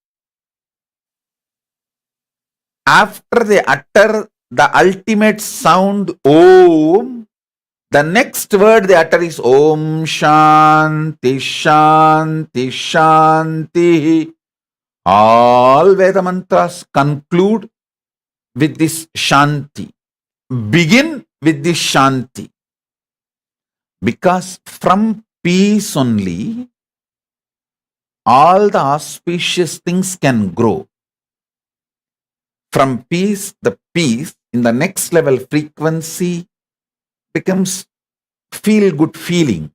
after they utter the ultimate sound Om, the next word they utter is Om Shanti Shanti Shanti. All Veda mantras conclude with this Shanti. Begin with this Shanti. Because from peace only, all the auspicious things can grow. From peace, the peace in the next level frequency becomes feel-good feeling.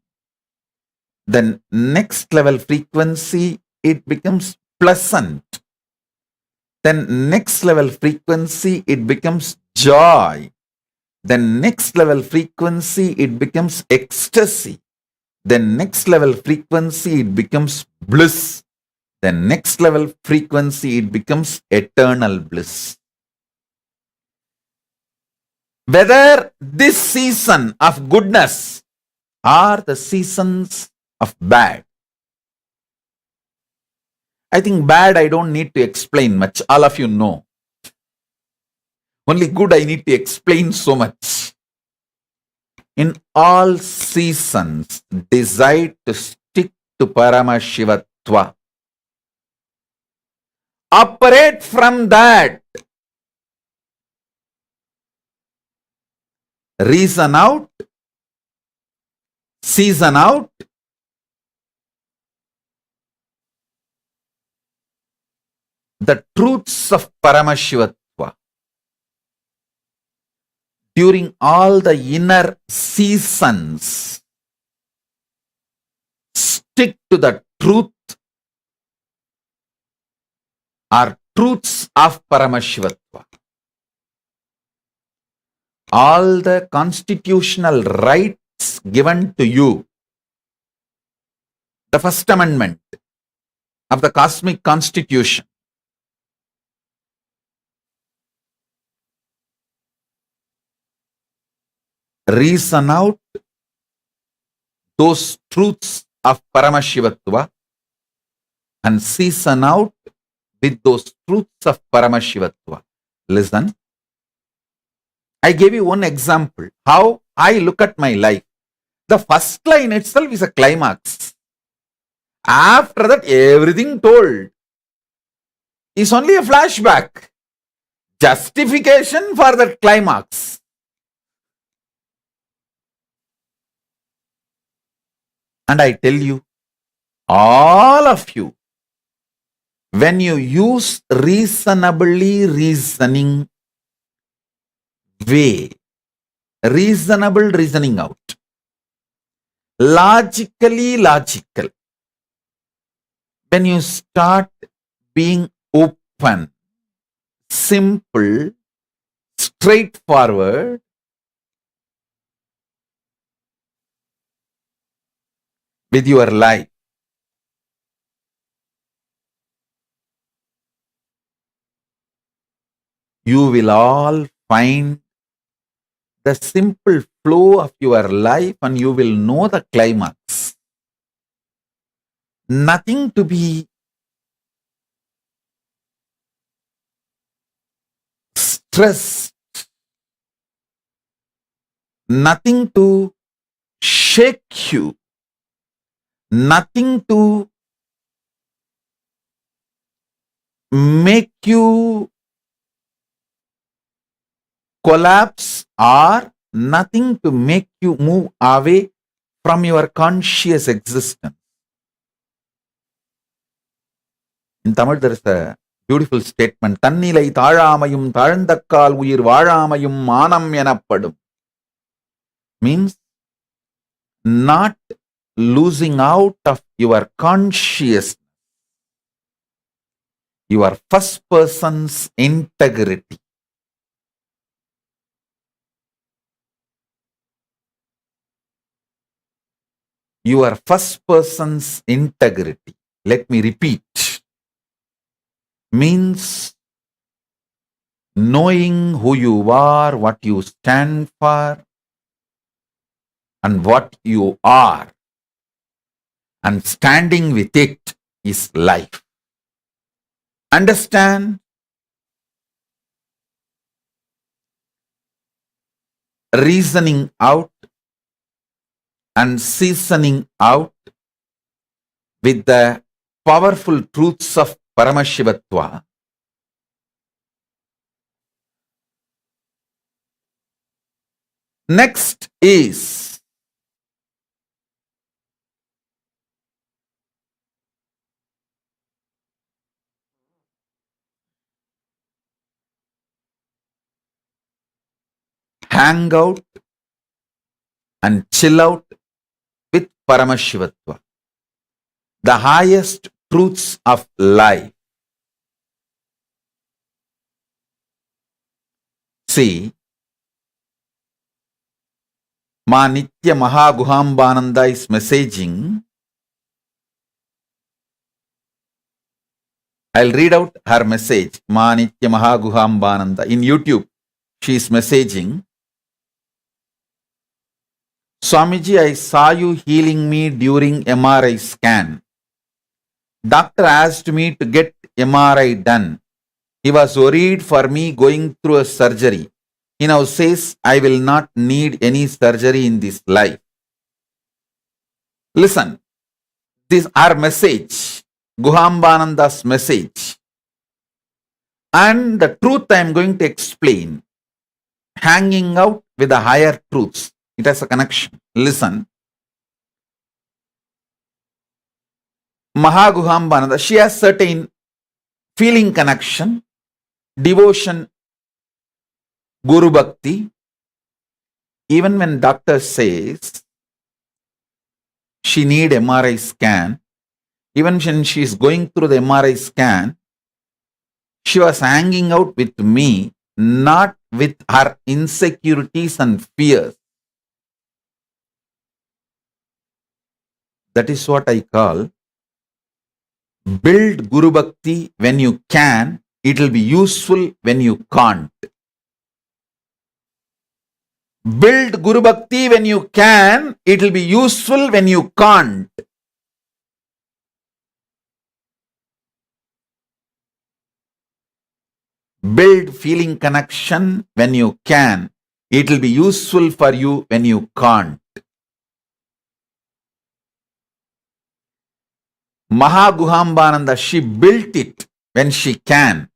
Then next level frequency, it becomes pleasant. Then next level frequency, it becomes joy. Then next level frequency, it becomes ecstasy. Then next level frequency, it becomes bliss. Then next level frequency, it becomes eternal bliss. Whether this season of goodness or the seasons of bad. I think bad I don't need to explain much. All of you know. Only good I need to explain so much. In all seasons, decide to stick to Paramashivatva. Operate from that. Reason out, season out, the truths of Paramashivatva. During all the inner seasons, stick to the truth or truths of Paramashivatva. All the constitutional rights given to you, the First Amendment of the Cosmic Constitution, reason out those truths of Paramashivatva and season out with those truths of Paramashivatva. Listen. I gave you one example, how I look at my life. The first line itself is a climax. After that, everything told is only a flashback. Justification for that climax. And I tell you, all of you, when you use reasonably reasoning way, reasonable reasoning out, logically logical. When you start being open, simple, straightforward, with your life, you will all find the simple flow of your life and you will know the climax. Nothing to be stressed, nothing to shake you, nothing to make you collapse or nothing to make you move away from your conscious existence. In Tamil, there is a beautiful statement. Tannilai thazhamayum thalndakkal uyir vazhamayum manam enapadum. Means not losing out of your consciousness, your first person's integrity. Your first person's integrity. Let me repeat. Means knowing who you are, what you stand for, and what you are, and standing with it is life. Understand? Reasoning out and seasoning out with the powerful truths of Paramashivatva. Next is hang out and chill out with Paramashivatva, the highest truths of life. See, Ma Nitya Mahaguhambananda is messaging. I'll read out her message. Ma Nitya Mahaguhambananda. In YouTube, she is messaging. Swamiji, I saw you healing me during MRI scan. Doctor asked me to get MRI done. He was worried for me going through a surgery. He now says I will not need any surgery in this life. Listen, this is our message, Guhambananda's message. And the truth I am going to explain, hanging out with the higher truths. It has a connection. Listen. Mahaguhambananda, she has certain feeling connection, devotion, Guru Bhakti. Even when doctor says she need MRI scan, even when she is going through the MRI scan, she was hanging out with me, not with her insecurities and fears. That is what I call build Guru Bhakti when you can. It will be useful when you can't. Build Guru Bhakti when you can. It will be useful when you can't. Build feeling connection when you can. It will be useful for you when you can't. Mahaguhambananda, she built it when she can.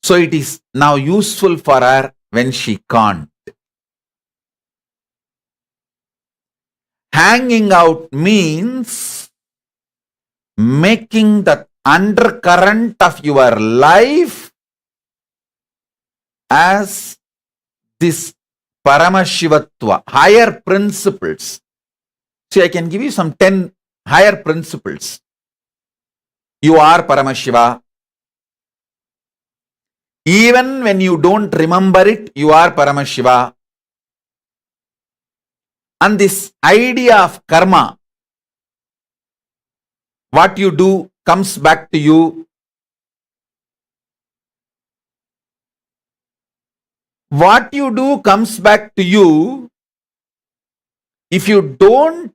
So it is now useful for her when she can't. Hanging out means making the undercurrent of your life as this Paramashivatva, higher principles, See, I can give you some 10 higher principles. You are Paramashiva. Even when you don't remember it, you are Paramashiva. And this idea of karma, what you do comes back to you. What you do comes back to you. If you don't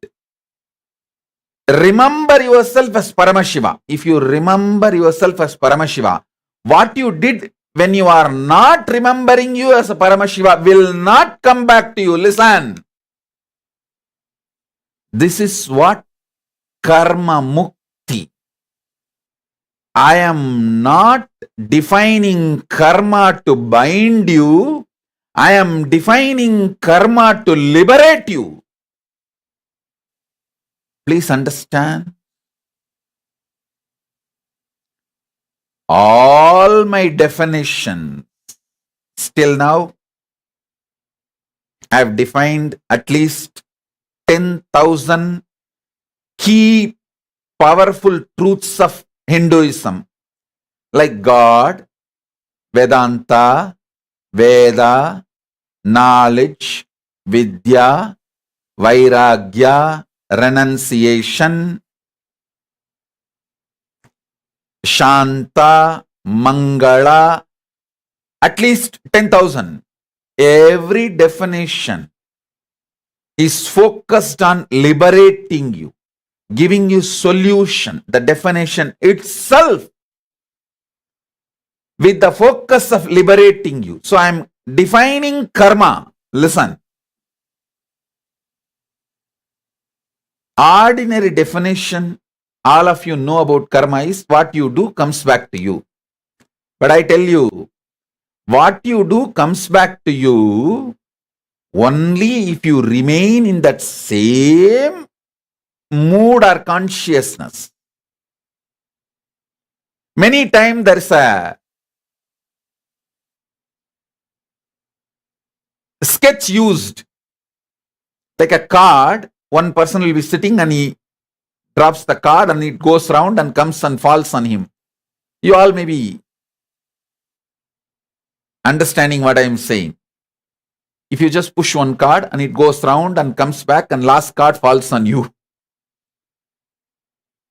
remember yourself as Paramashiva, if you remember yourself as Paramashiva, what you did when you are not remembering you as a Paramashiva will not come back to you. Listen. This is what karma mukti. I am not defining karma to bind you. I am defining karma to liberate you. Please understand. All my definitions still now, I have defined at least 10,000 key powerful truths of Hinduism, like God, Vedanta, Veda, knowledge, Vidya, Vairagya, renunciation, Shanta, Mangala, at least 10,000. Every definition is focused on liberating you, giving you solution. The definition itself with the focus of liberating you. So I am defining karma. Listen. Ordinary definition, all of you know about karma is what you do comes back to you. But I tell you, what you do comes back to you only if you remain in that same mood or consciousness. Many times there is a sketch used, like a card. One person will be sitting and he drops the card and it goes round and comes and falls on him. You all may be understanding what I am saying. If you just push one card and it goes round and comes back and last card falls on you.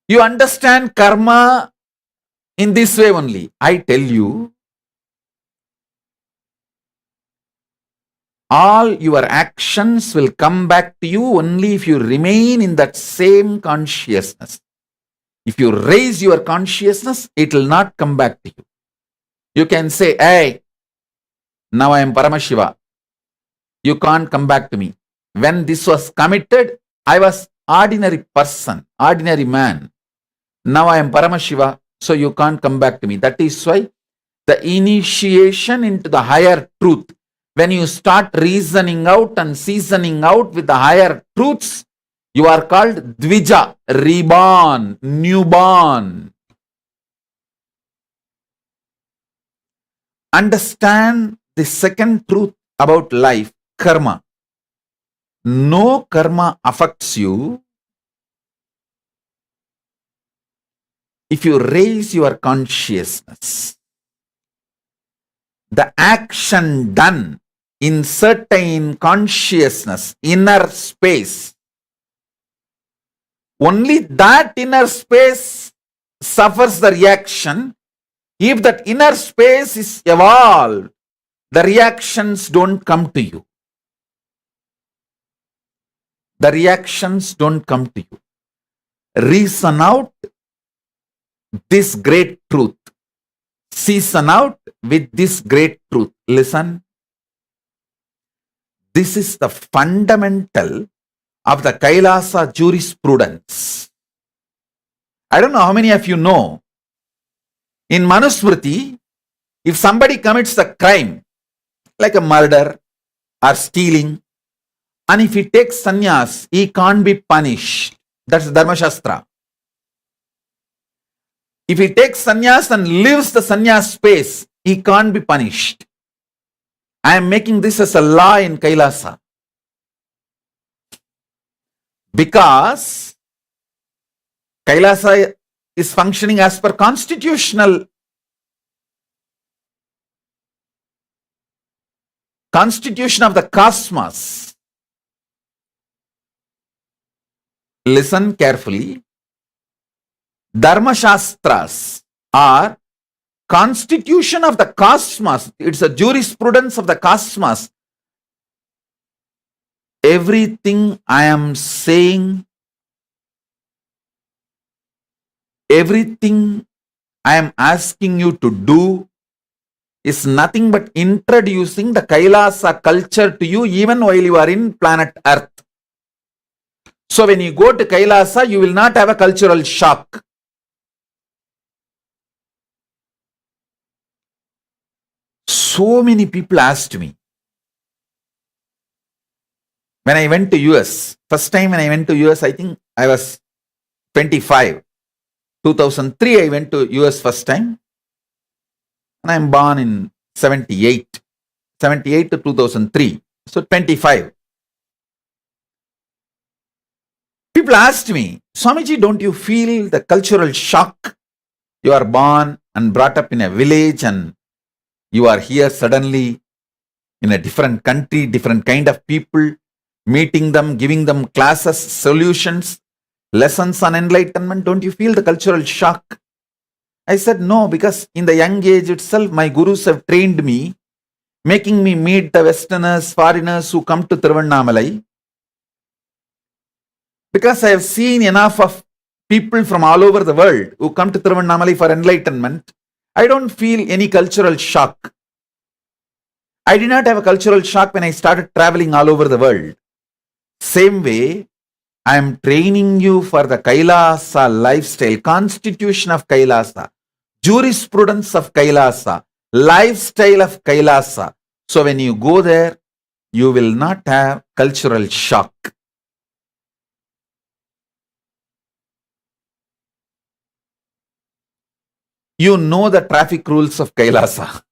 You understand karma in this way only. I tell you, all your actions will come back to you only if you remain in that same consciousness. If you raise your consciousness, it will not come back to you. You can say, hey, now I am Paramashiva. You can't come back to me. When this was committed, I was ordinary person, ordinary man. Now I am Paramashiva, so you can't come back to me. That is why the initiation into the higher truth, when you start reasoning out and seasoning out with the higher truths, you are called Dvija, reborn, newborn. Understand the second truth about life, karma. No karma affects you if you raise your consciousness. The action done in certain consciousness, inner space, only that inner space suffers the reaction. If that inner space is evolved, the reactions don't come to you. The reactions don't come to you. Reason out this great truth. Season out with this great truth. Listen. This is the fundamental of the Kailasa jurisprudence. I don't know how many of you know, in Manusmriti, if somebody commits a crime, like a murder or stealing, and if he takes sannyas, he can't be punished. That's Dharma Shastra. If he takes sannyas and lives the sannyas space, he can't be punished. I am making this as a law in Kailasa. Because Kailasa is functioning as per constitution of the cosmos. Listen carefully. Dharma Shastras are constitution of the cosmos. It's a jurisprudence of the cosmos. Everything I am saying, everything I am asking you to do is nothing but introducing the Kailasa culture to you even while you are in planet Earth. So when you go to Kailasa, you will not have a cultural shock. So many people asked me, when I went to US, first time when I went to US, I think I was 25. 2003, I went to US first time. And I'm born in 78. 78 to 2003. So 25. People asked me, Swamiji, don't you feel the cultural shock? You are born and brought up in a village and you are here suddenly in a different country, different kind of people, meeting them, giving them classes, solutions, lessons on enlightenment. Don't you feel the cultural shock? I said, no, because in the young age itself, my gurus have trained me, making me meet the Westerners, foreigners who come to Tiruvannamalai. Because I have seen enough of people from all over the world who come to Tiruvannamalai for enlightenment, I don't feel any cultural shock. I did not have a cultural shock when I started traveling all over the world. Same way, I am training you for the Kailasa lifestyle, constitution of Kailasa, jurisprudence of Kailasa, lifestyle of Kailasa. So when you go there, you will not have cultural shock. You know the traffic rules of Kailasa.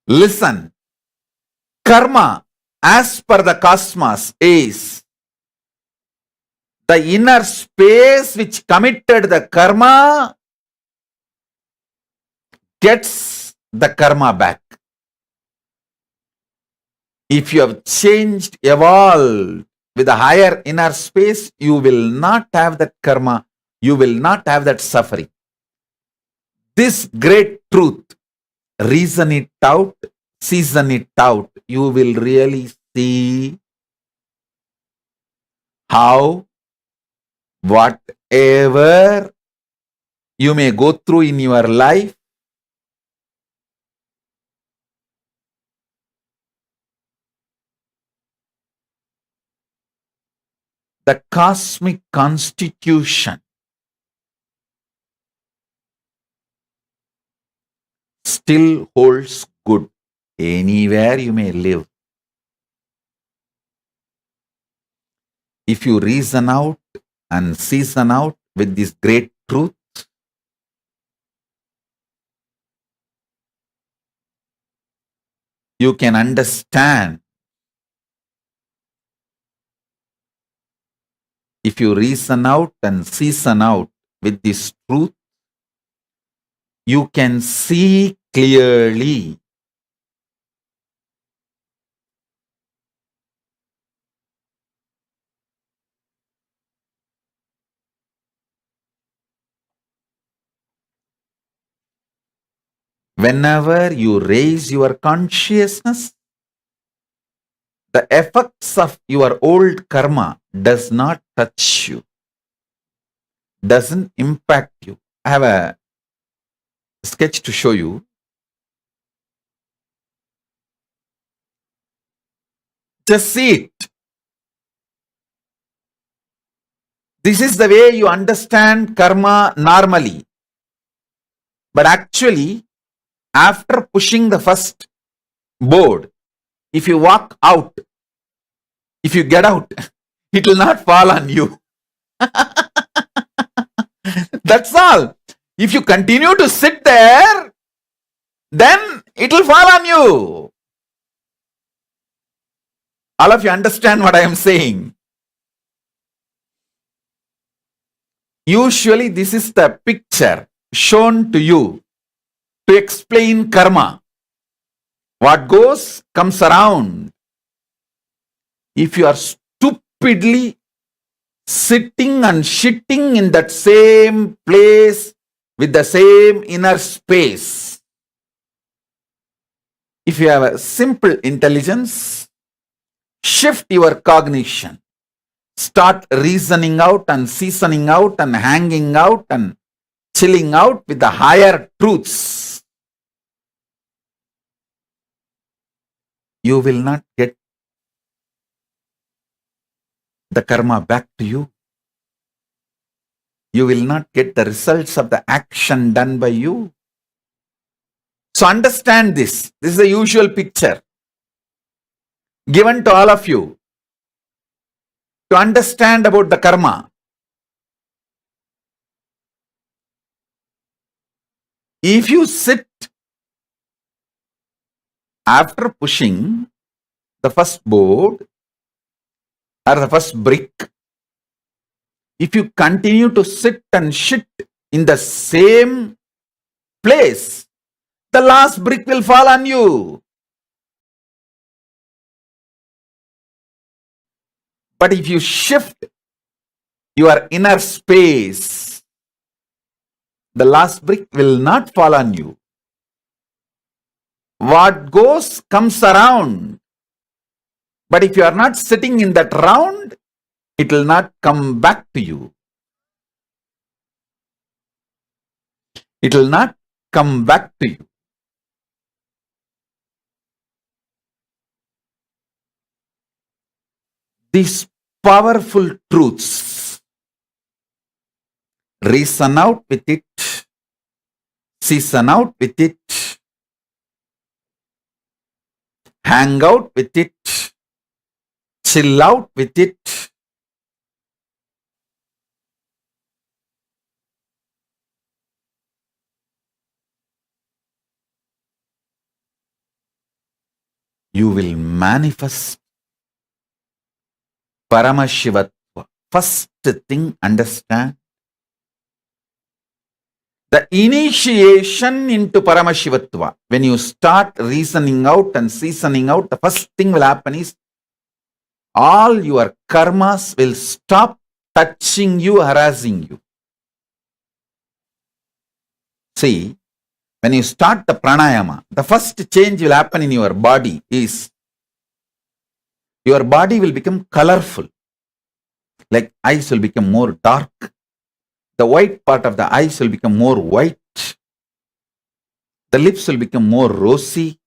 Listen, karma as per the cosmos is the inner space which committed the karma gets the karma back. If you have changed, evolved with a higher inner space, you will not have that karma. You will not have that suffering. This great truth, reason it out, season it out, you will really see how whatever you may go through in your life, the cosmic constitution still holds good anywhere you may live. If you reason out and season out with this great truth, you can understand. If you reason out and season out with this truth, you can see clearly. Whenever you raise your consciousness, the effects of your old karma does not touch you, doesn't impact you. I have a sketch to show you. Just see it. This is the way you understand karma normally. But actually, after pushing the first board, if you walk out, if you get out, it will not fall on you. That's all. If you continue to sit there, then it will fall on you. All of you understand what I am saying? Usually this is the picture shown to you to explain karma. What goes comes around. If you are stupidly sitting and shitting in that same place with the same inner space, if you have a simple intelligence, shift your cognition. Start reasoning out and seasoning out and hanging out and chilling out with the higher truths. You will not get the karma back to you. You will not get the results of the action done by you. So understand this. This is the usual picture given to all of you to understand about the karma. If you sit after pushing the first board or the first brick, if you continue to sit and shit in the same place, the last brick will fall on you. But if you shift your inner space, the last brick will not fall on you. What goes comes around. But if you are not sitting in that round, it will not come back to you. It will not come back to you. These powerful truths, reason out with it, season out with it, hang out with it, chill out with it. You will manifest Paramashivatva. First thing, understand. The initiation into Paramashivatva, when you start reasoning out and seasoning out, the first thing will happen is all your karmas will stop touching you, harassing you. See, when you start the pranayama, the first change will happen in your body is your body will become colorful. Like eyes will become more dark. The white part of the eyes will become more white. The lips will become more rosy.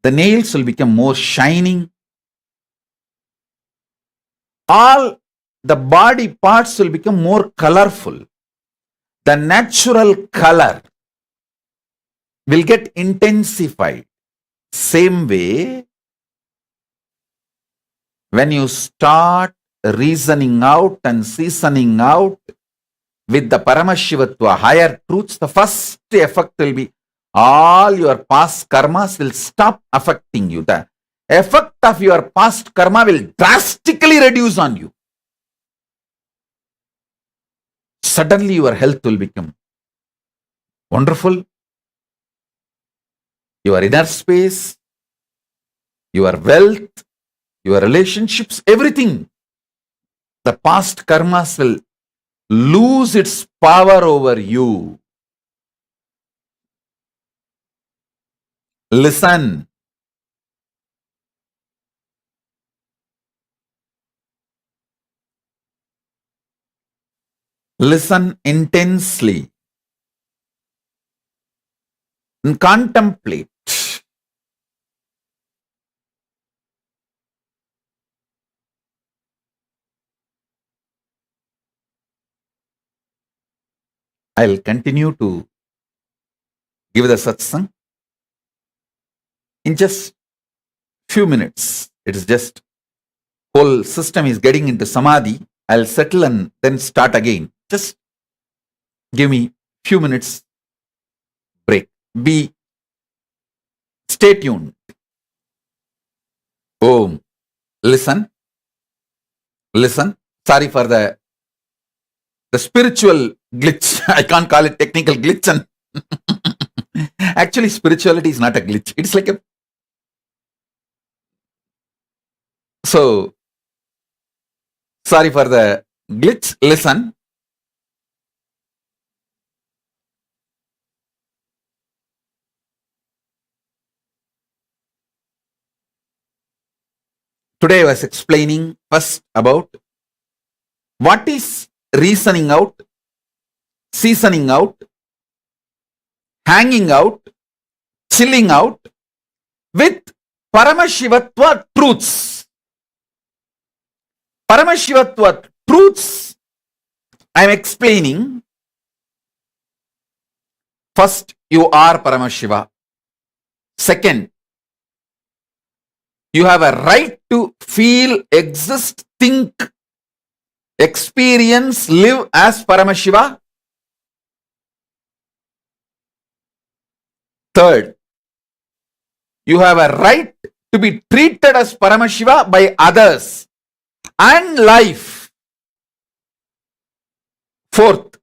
The nails will become more shining. All the body parts will become more colorful. The natural color will get intensified. Same way, when you start reasoning out and seasoning out with the Paramashivatva, higher truths, the first effect will be all your past karmas will stop affecting you. The effect of your past karma will drastically reduce on you. Suddenly your health will become wonderful. Your inner space, your wealth, your relationships, everything. The past karmas will lose its power over you. Listen. Listen intensely and contemplate. I'll continue to give the satsang in just few minutes. It is just whole system is getting into samadhi. I'll settle and then start again. Just give me few minutes break. Stay tuned. Om. listen, listen. Sorry for the spiritual glitch. I can't call it technical glitch. And actually, spirituality is not a glitch. It's like a. So, sorry for the glitch. Listen. Today I was explaining first about what is reasoning out, seasoning out, hanging out, chilling out with Paramashivatva truths. Paramashivatva truths I am explaining. First, you are Paramashiva. Second, you have a right to feel, exist, think, experience, live as Paramashiva. Third, you have a right to be treated as Paramashiva by others and life. Fourth,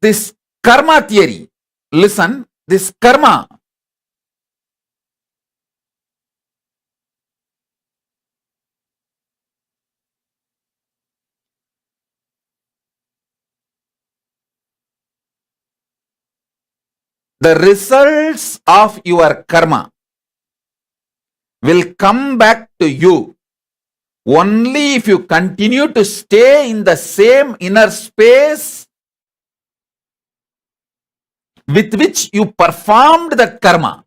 this karma theory. Listen, this karma. The results of your karma will come back to you only if you continue to stay in the same inner space with which you performed that karma.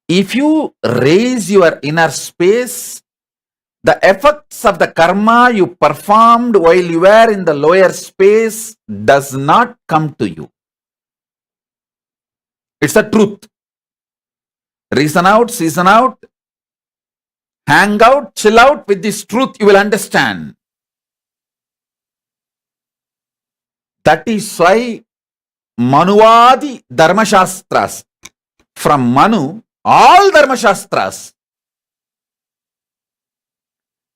If you raise your inner space, the effects of the karma you performed while you were in the lower space does not come to you. It's the truth. Reason out, season out, hang out, chill out with this truth, you will understand. That is why Manuvadi Dharmashastras, from Manu, all Dharmashastras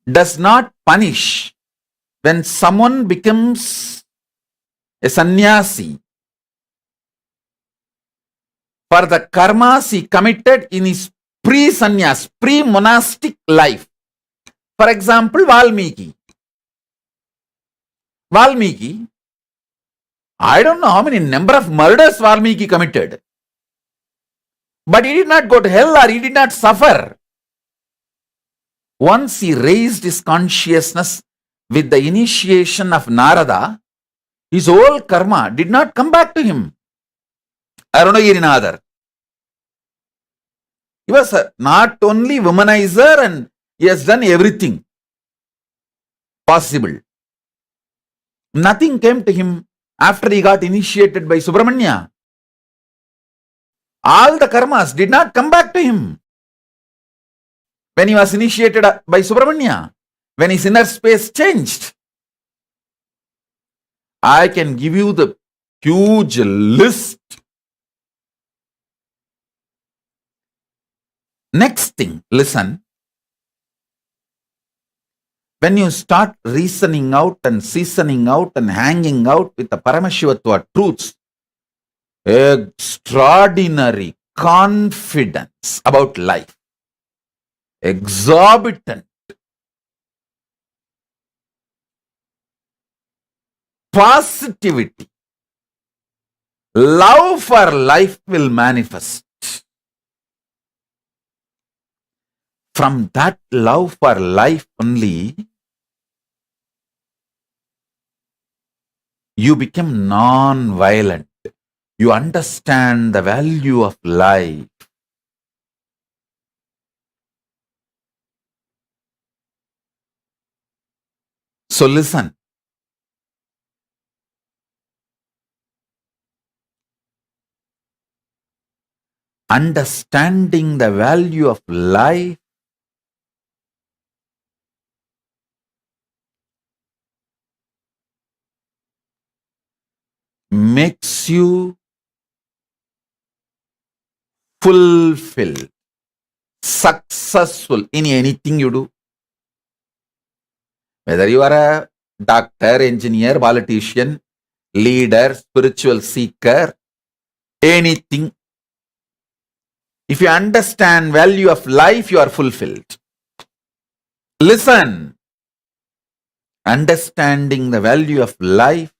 does not punish when someone becomes a sannyasi for the karmas he committed in his pre-sannyas, pre-monastic life. For example, Valmiki. Valmiki, I don't know how many number of murders Valmiki committed. But he did not go to hell or he did not suffer. Once he raised his consciousness with the initiation of Narada, his whole karma did not come back to him. Arunagirinathar. He was not only womanizer and he has done everything possible. Nothing came to him after he got initiated by Subramanya. All the karmas did not come back to him when he was initiated by Subramanya, when his inner space changed. I can give you the huge list. Next thing, listen. When you start reasoning out and seasoning out and hanging out with the Paramashivatva truths, extraordinary confidence about life, exorbitant positivity, love for life will manifest. From that love for life only, you become non-violent. You understand the value of life. So listen. Understanding the value of life makes you fulfilled. successful in anything you do. Whether you are a doctor, engineer, politician, leader, spiritual seeker, anything. If you understand value of life, you are fulfilled. Listen. Understanding the value of life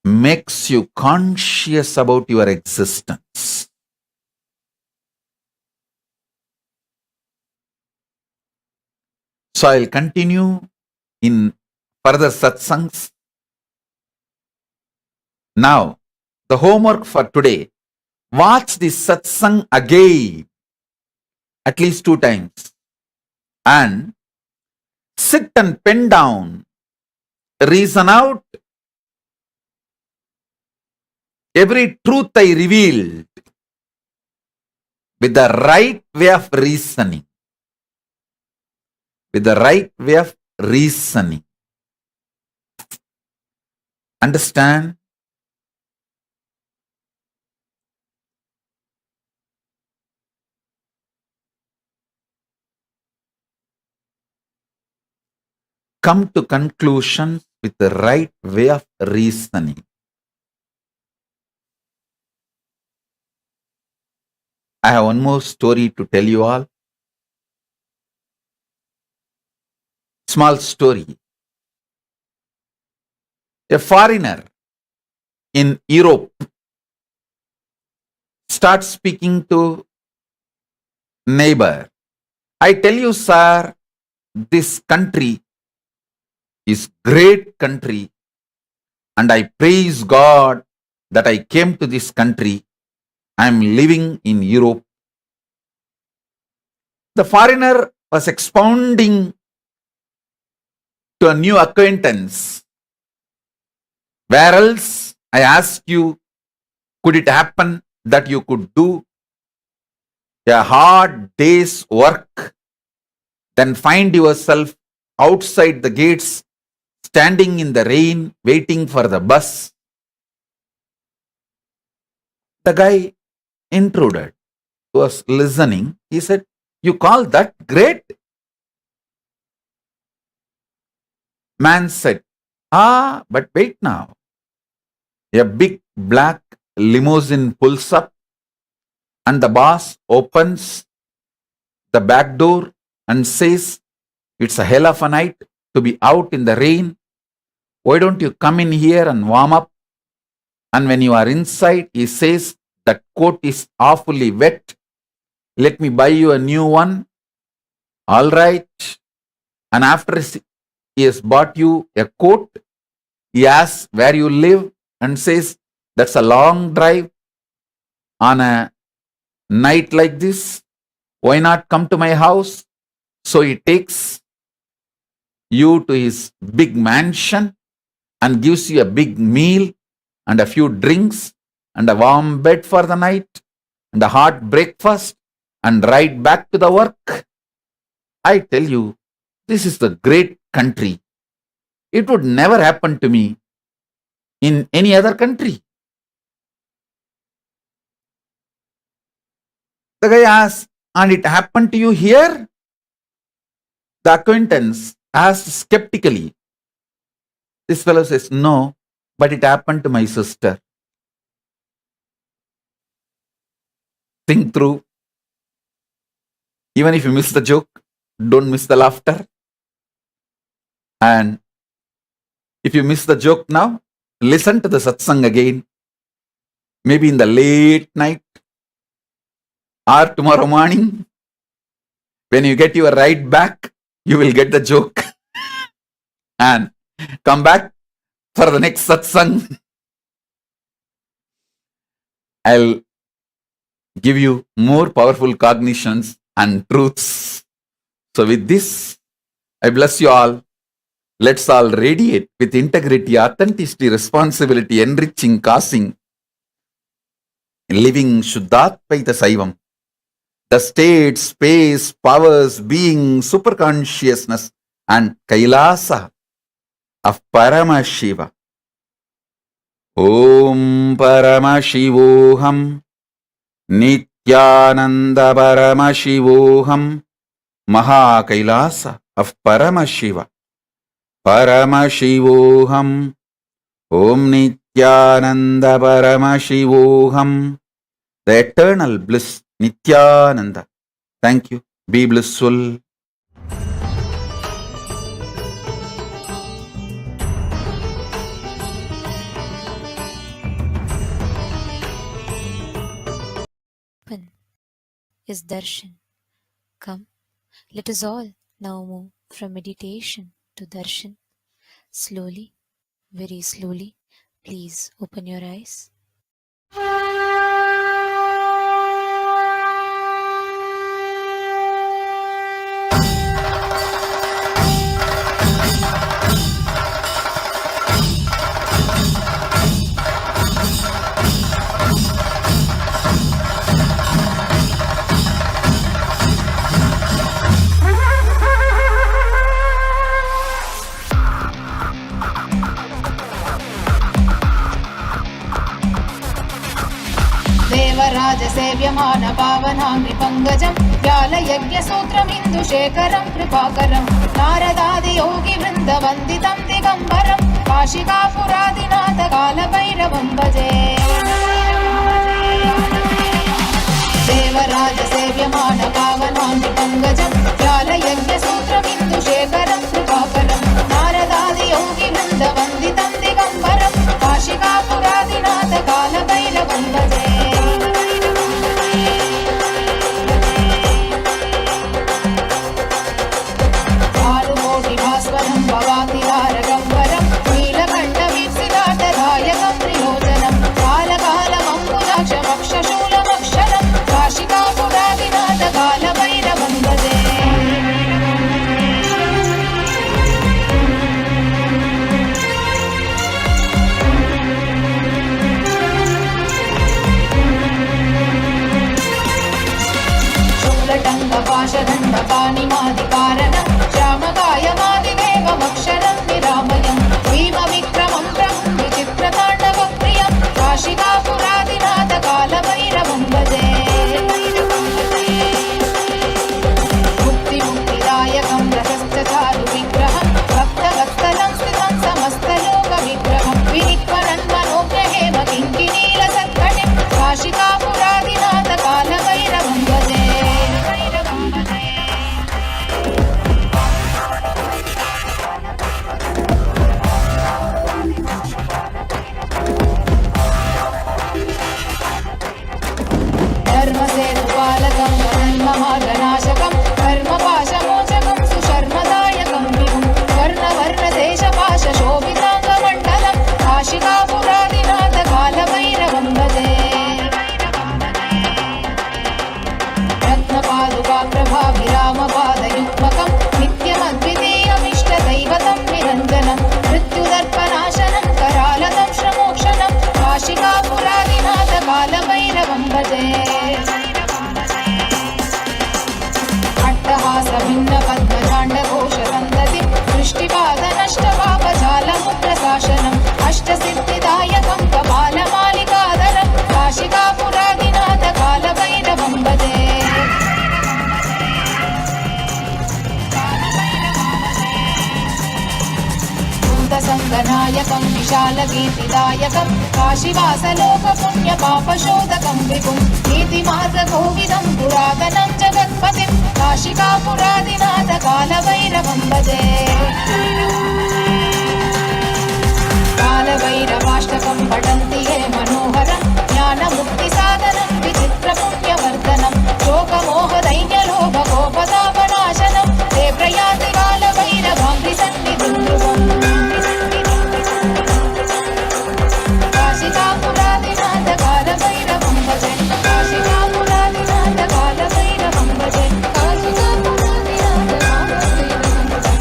makes you conscious about your existence. So I'll continue in further satsangs. Now, the homework for today, watch this satsang again, at least 2 times, and sit and pen down, reason out every truth I revealed with the right way of reasoning. With the right way of reasoning. Understand? Come to conclusions with the right way of reasoning. I have one more story to tell you all. Small story. A foreigner in Europe starts speaking to neighbor. I tell you, sir, this country is great country, and I praise God that I came to this country. I am living in Europe. The foreigner was expounding to a new acquaintance. Where else, I ask you, could it happen that you could do a hard day's work, then find yourself outside the gates, standing in the rain, waiting for the bus? The guy intruded, was listening. He said, you call that great? Man said, but wait now. A big black limousine pulls up, and the boss opens the back door and says, it's a hell of a night to be out in the rain. Why don't you come in here and warm up? And when you are inside, he says, that coat is awfully wet. Let me buy you a new one. All right. And after he has bought you a coat, he asks where you live and says, that's a long drive on a night like this. Why not come to my house? So he takes you to his big mansion and gives you a big meal and a few drinks and a warm bed for the night and a hot breakfast and ride back to the work. I tell you, this is the great country. It would never happen to me in any other country. The guy asks, and it happened to you here? The acquaintance asked skeptically. This fellow says, no, but it happened to my sister. Think through. Even if you miss the joke, don't miss the laughter. And if you miss the joke now, listen to the satsang again. Maybe in the late night or tomorrow morning. When you get your ride back, you will get the joke. And come back for the next satsang. I'll give you more powerful cognitions and truths. So with this, I bless you all. Let's all radiate with integrity, authenticity, responsibility, enriching, causing, living Shuddhatvaita Saivam. The state, space, powers, being, superconsciousness, and Kailasa of Paramashiva. Om Paramashivoham Nithyananda Paramashivoham, Mahakailasa of Paramashiva. Paramashivoham, Om Nithyananda Paramashivoham, the eternal bliss, Nithyananda. Thank you. Be blissful. Is darshan. Come, let us all now move from meditation to darshan. Slowly, very slowly, please open your eyes. सेव्यमान पावनाङ्घ्रिपङ्कजं व्यालयज्ञसूत्रमिन्दुशेखरं कृपाकरं नारदादियोगिवृन्दवन्दितं दिगम्बरं काशिकापुरादिनाथ कालभैरवं भजे देवराज सेव्यमान पावनाङ्घ्रिपङ्कजं व्यालयज्ञसूत्रमिन्दुशेखरं कृपाकरं नारदादियोगिवृन्दवन्दितं दिगम्बरं काशिकापुरादिनाथ कालभैरवं भजे पाणिमादिकारणं श्यामकायमादिदेवमक्षरं निरामयं भीमविक्रमं प्रभुं विचित्रताण्डवप्रियं काशिकापुरादिनाथ कालभैरवं भजे मुक्तिदायकं रसश्चारुविग्रहं भक्तवत्सलं स्थितं समस्तलोकविग्रहं विनिक्वरन् मनोग्रहेम किङ्किणीलसत्कटिं काशिकापुरादिनाथ कालभैरवं भजे धर्मसेतुपालकं धर्ममार्गनाशकं धर्मपाशमोचकं सुशर्मदायकं विभुं वर्णवर्णदेशपाशशोभिताङ्गमण्डलं काशिकापुरादिनाथ कालभैरवं भजे रत्नपादुकाप्रभाभिरामपादयुग्मकं नित्यमद्वितीयमिष्टदैवतं निरञ्जनं मृत्युदर्पनाशनं करालतं श्रमोक्षणं काशिकापुरादिनाथ कालभैरवं भजे अट्टहासभिन्नपद्मजाण्डघोषसन्ततिं दृष्टिपादनष्टपापजालमुग्रशासनम् अष्टसिद्धिदायकं कपालमालिकाधरं काशिकापुरादिनाथ कालभैरवं भजे संगनायकं विशालकीर्तिदायकं काशीवासलोकपुण्यपापशोधकं विभुं नीतिमार्गकोविदं पुरातनं जगत्पतिं काशिकापुरादिनाथ कालभैरवं भजे कालभैरवाष्टकं पठन्ति ये मनोहरं ज्ञानमुक्तिसाधनं विचित्रपुण्यवर्धनं शोकमोहदैन्यलोभकोपतापनाशनं ते प्रयाति कालभैरवाङ्घ्रिसन्निधिं ध्रुवम् काशिकापुरादिनाथ कालभैरवं भजे काशिकापुरादिनाथ कालभैरवं भजे काशिकापुरादिनाथ कालभैरवं भजे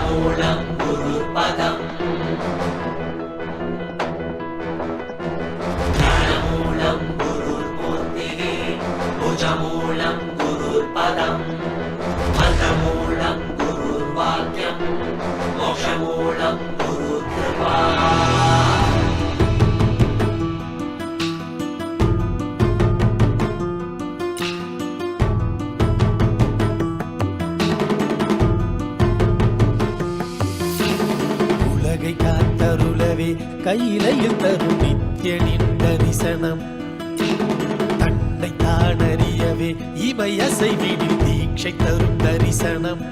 மூலம் குரு பதம் ஞானமூலம் குரு மூர்த்திகே புஜமூலம் குரு பதம் மந்திரமூலம் குரு வாக்கியம் மோக்ஷமூலம் குரு கிருபா காத்தருளவே கையிலையில் தரும் நித்யனின் தரிசனம் தன்னை தானறியவே இமையசைவினில் தீட்சை தரும் தரிசனம்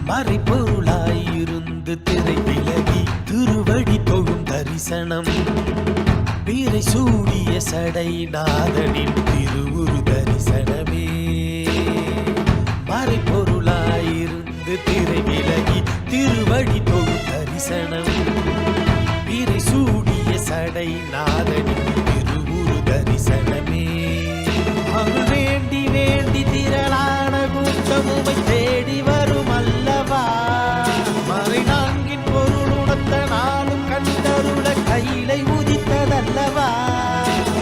மறைப்பொருளாயிருந்து திரை விலகி திருவடி தொழும் தரிசனம் வீரை சூடிய சடை நாதனின் திருவுரு தரிசனமே மறைப்பொருளாயிருந்து திரை விலகி திருவடி தொழும் தரிசனம் வீரை சூடிய சடை நாதனின் திருவுரு தரிசனமே அருள் வேண்டி வேண்டி திரளான கூட்டமுமை தேடி வரும் அல்லவா மறை நான்கின் பொருள் உணர்த்த நாளும் கண்டருள கையிலை உதித்ததல்லவா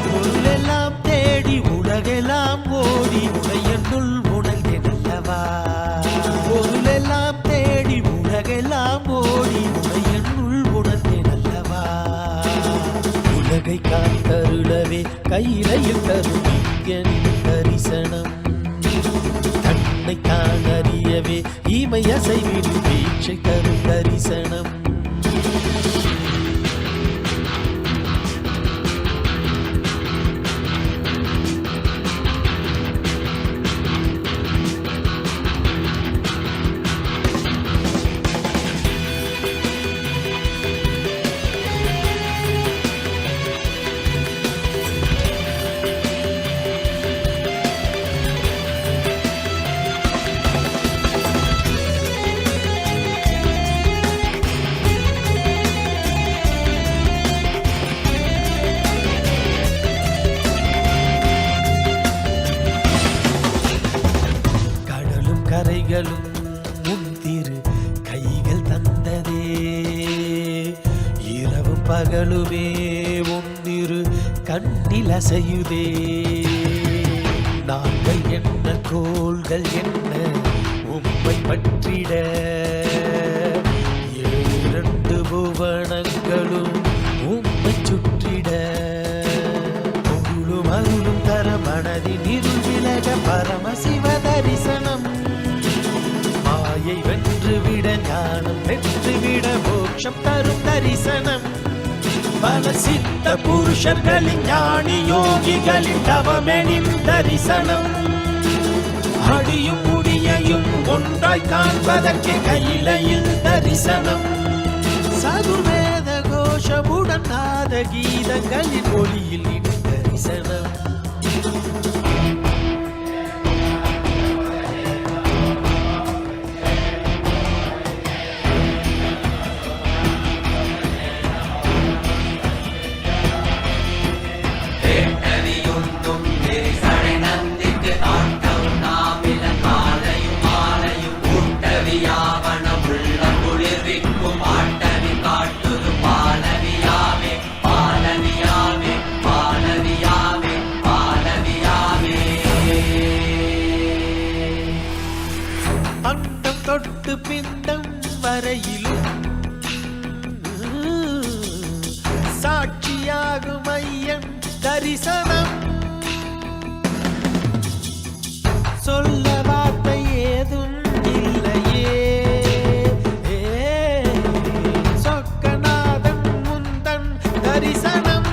பொருளெல்லாம் தேடி உலகெல்லாம் ஓடி உடையனுள் உணர்ந்தெனல்லவா பொருளெல்லாம் தேடி உலகெல்லாம் ஓடி உடையனுள் உணர்ந்தெனல்லவா உலகை காத்தருளவே கையிலையில் தரும் நித்யனின் தரிசனம் தன்னை தான் அறியவே இமையசைவில் தீட்சை தரும் தரிசனம் கரைகளும் முன்திரு கைகள் தந்ததே இரவும் பகலுமே ஒன்னிரு கண்ணில் அசையுதே நாங்கள் என்ன கோள்கள் என்ன உம்மை பற்றிட இரண்டு புவனங்களும் உம்மை சுற்றிட பொருளும் அருளும் தர மனதின் இருள் விலக பரமசிவ தரிசனம் மாயை வென்றுவிட ஞானம் பெற்றுவிட மோட்சம் தரும் தரிசனம் பல சித்த புருஷர்களின் ஞானி யோகிகளின் தவமெனின் தரிசனம் அடியும் முடியையும் ஒன்றாய் காண்பதற்கு கையிலையில் தரிசனம் சதுர்வேத கோஷமுடன் நாத கீதங்களின் ஒளியில் இனி தரிசனம் தொட்டு பிண்டம் வரையிலும் சாட்சியாகும் ஐயன் தரிசனம் சொல்ல வார்த்தை ஏதும் இல்லையே சொக்கநாதன் முந்தன் தரிசனம்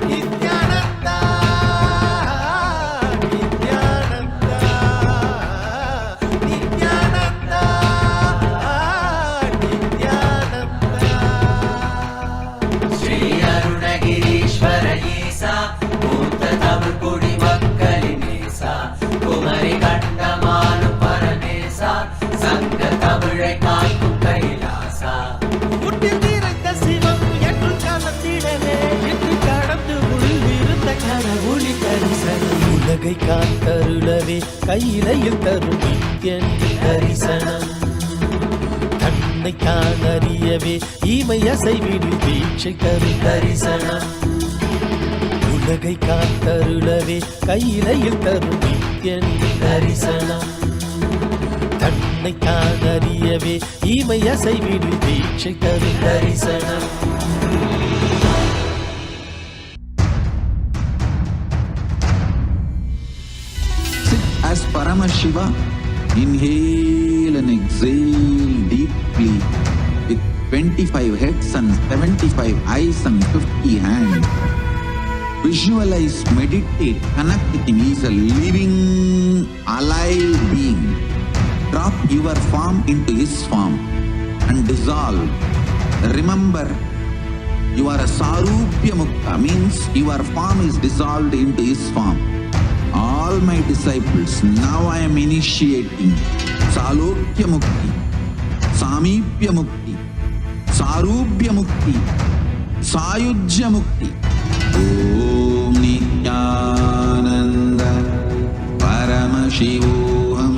நித்யானந்தா உலகை காத்தருளவே கையிலையில் தரும் நித்யன் தரிசனம். தன்னை தான் அறியவே ஈமை அசைவிடில் தீட்சை தரும் தரிசனம். உலகை காத்தருளவே கையிலையில் தரும் நித்யன் தரிசனம். தன்னை தான் அறியவே ஈமை அசைவிடில் தீட்சை தரும் தரிசனம். As Paramashiva, inhale and exhale deeply with 25 heads and 75 eyes and 50 hands. Visualize, meditate, connect with him. He is a living, alive being. Drop your form into his form and dissolve. Remember, you are a Sarupya Mukta, means your form is dissolved into his form. All my disciples, now I am initiating Salokya Mukti, Samipya Mukti, Sarupya Mukti, Sayujya Mukti. Om Nithyananda Paramashivoham.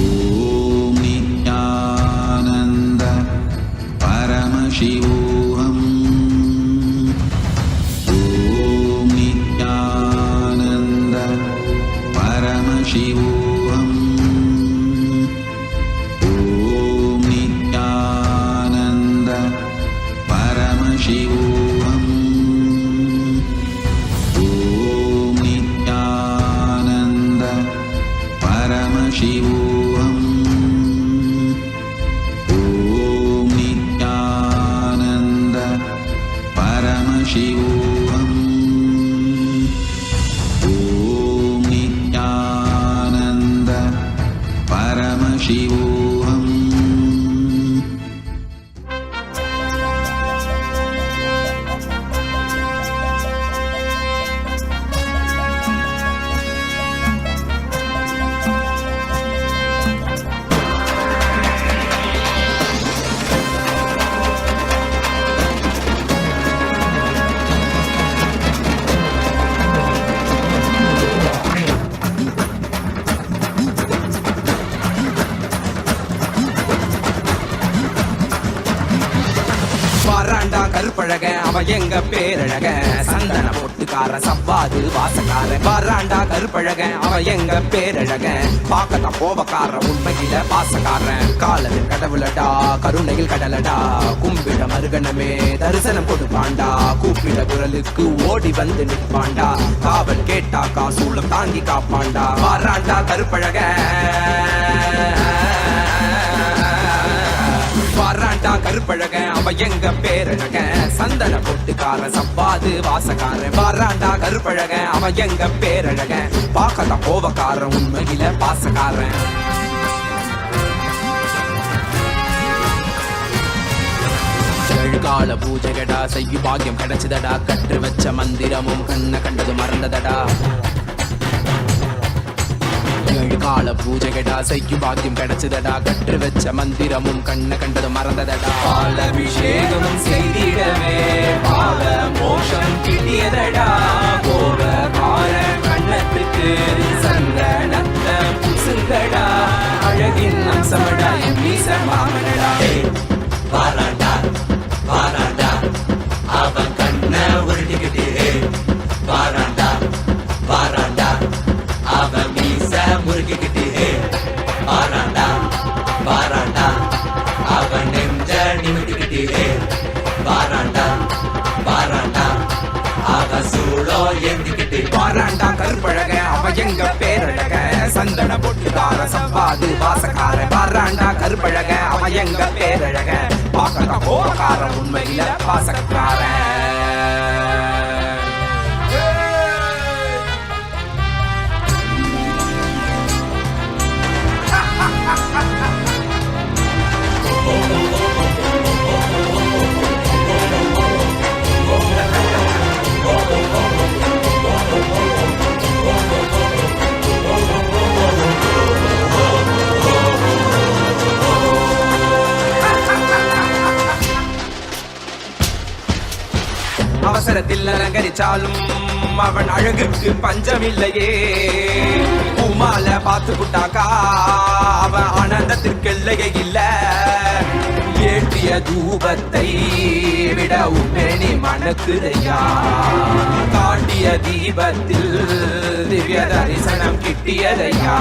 Om Nithyananda Paramashivoham. Om Nithyananda Paramashivoham. Om Nithyananda Paramashivoham. Om Nithyananda Paramashivoham. Om Nithyananda Paramashivoham. Om Nithyananda Paramashivoham. வாராண்டா கருப்பழக அவ எங்க பேரழக சந்தன பொட்டுக்கார சவ்வாது வாசக்கார. வாராண்டா கருப்பழக அவ எங்க பேரழக பாக்கத்தான் கோபக்கார உண்மையில பாசக்காரன். காலத்தில் கடவுளடா கருணையில் கடலடா கும்பிட மருகனமே தரிசனம் கொடுப்பாண்டா. கூப்பிட குரலுக்கு ஓடி வந்து நிற்பாண்டா. காவல் கேட்டா காசூலம் தாங்கி காப்பாண்டா. வாராண்டா கருப்பழக வாராண்டா கருப்பழக அவ எங்க பேரழக சந்தன பொட்டுக்கார சவ்வாது வாசக்கார. வாராண்டா கருப்பழக அவ எங்க பேரழக பாக்கத்தான் கோபக்கார உண்மையில பாசக்காரன். கால பூஜைகடா செய்யு பாக்கியம் கிடைச்சதடா. கற்று வச்ச மந்திரமும் கண்ண கண்டது மறந்ததடா. கால பூஜைகடா செய்யும் பாக்கியம் கிடைச்சதடா. கற்று வச்ச மந்திரமும் கண்ண கண்டது மறந்ததடா. பால அபிஷேகமும் செய்திடவே பால மோஷம் கிட்டியதடா. கோபக்கார கண்ணத்துக்கு சந்தனத்த புசுங்கடா. அழகின் அம்சமடா என் மீச மாமனடா. வாராண்டா வாராண்டா அவன் கண்ண உருட்டிக்கிட்டு. வாராண்டா வாராண்டா அவன் மீச முறுக்கிக்கிட்டு. வாராண்டா வாராண்டா அவன் நெஞ்ச நிமிட்டிக்கிட்டு. வாராண்டா வாராண்டா அவன் சூழோ ஏந்திக்கிட்டு. வாராண்டா கருப்பழக அவ எங்க பேரழக சந்தன பொட்டுக்கார சவ்வாது வாசக்கார. வாராண்டா கருப்பழக அவ எங்க பேரழக பாக்கத்தான் கோபக்கார உண்மையில பாசக்கார. அவசரத்தில் அலங்கரிச்சாலும் அவன் அழகுக்கு பஞ்சமில்லையே. பூமால பார்த்து புட்டாக்கா அவன் ஆனந்தத்திற்கு எல்லையே இல்ல. ஏற்றிய தூபத்தை விட உண்மேனி மணக்குதையா. காட்டிய தீபத்தில் திவ்ய தரிசனம் கிட்டியதையா.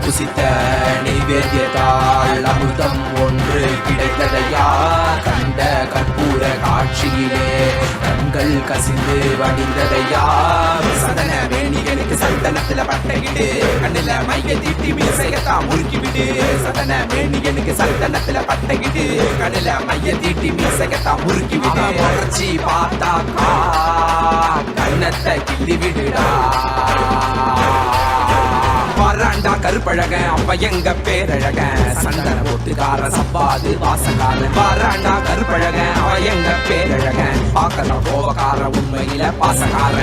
புசித்த நைவேத்தியத்தால் அமுதம் ஒன்று கிடைத்ததையா. கண்ட கற்பூர காட்சியிலே கண்கள் கசிந்து வடிந்ததையா. சதன வேணிகளுக்கு சந்தனத்துல பட்டையிடு, கண்ணுல மைய தீட்டி மீசையத்தான் முறுக்கிவிடு. சதன வேணிகளுக்கு சந்தனத்துல பட்டையிடு, கண்ணுல மைய தீட்டி மீசையத்தான் முறுக்கிவிடு. முறைச்சி பார்த்தாக்கா கண்ணத்தை கிள்ளி விடுடா. வராண்டா கருப்பழக அவ எங்க பேரழக, சந்தன போட்டுக்கார சப்பாது வாசக்கார. வராண்டா கருப்பழக அவ எங்க பேரழக, பாக்கற கோவக்கார உண்மையில பாசக்கார.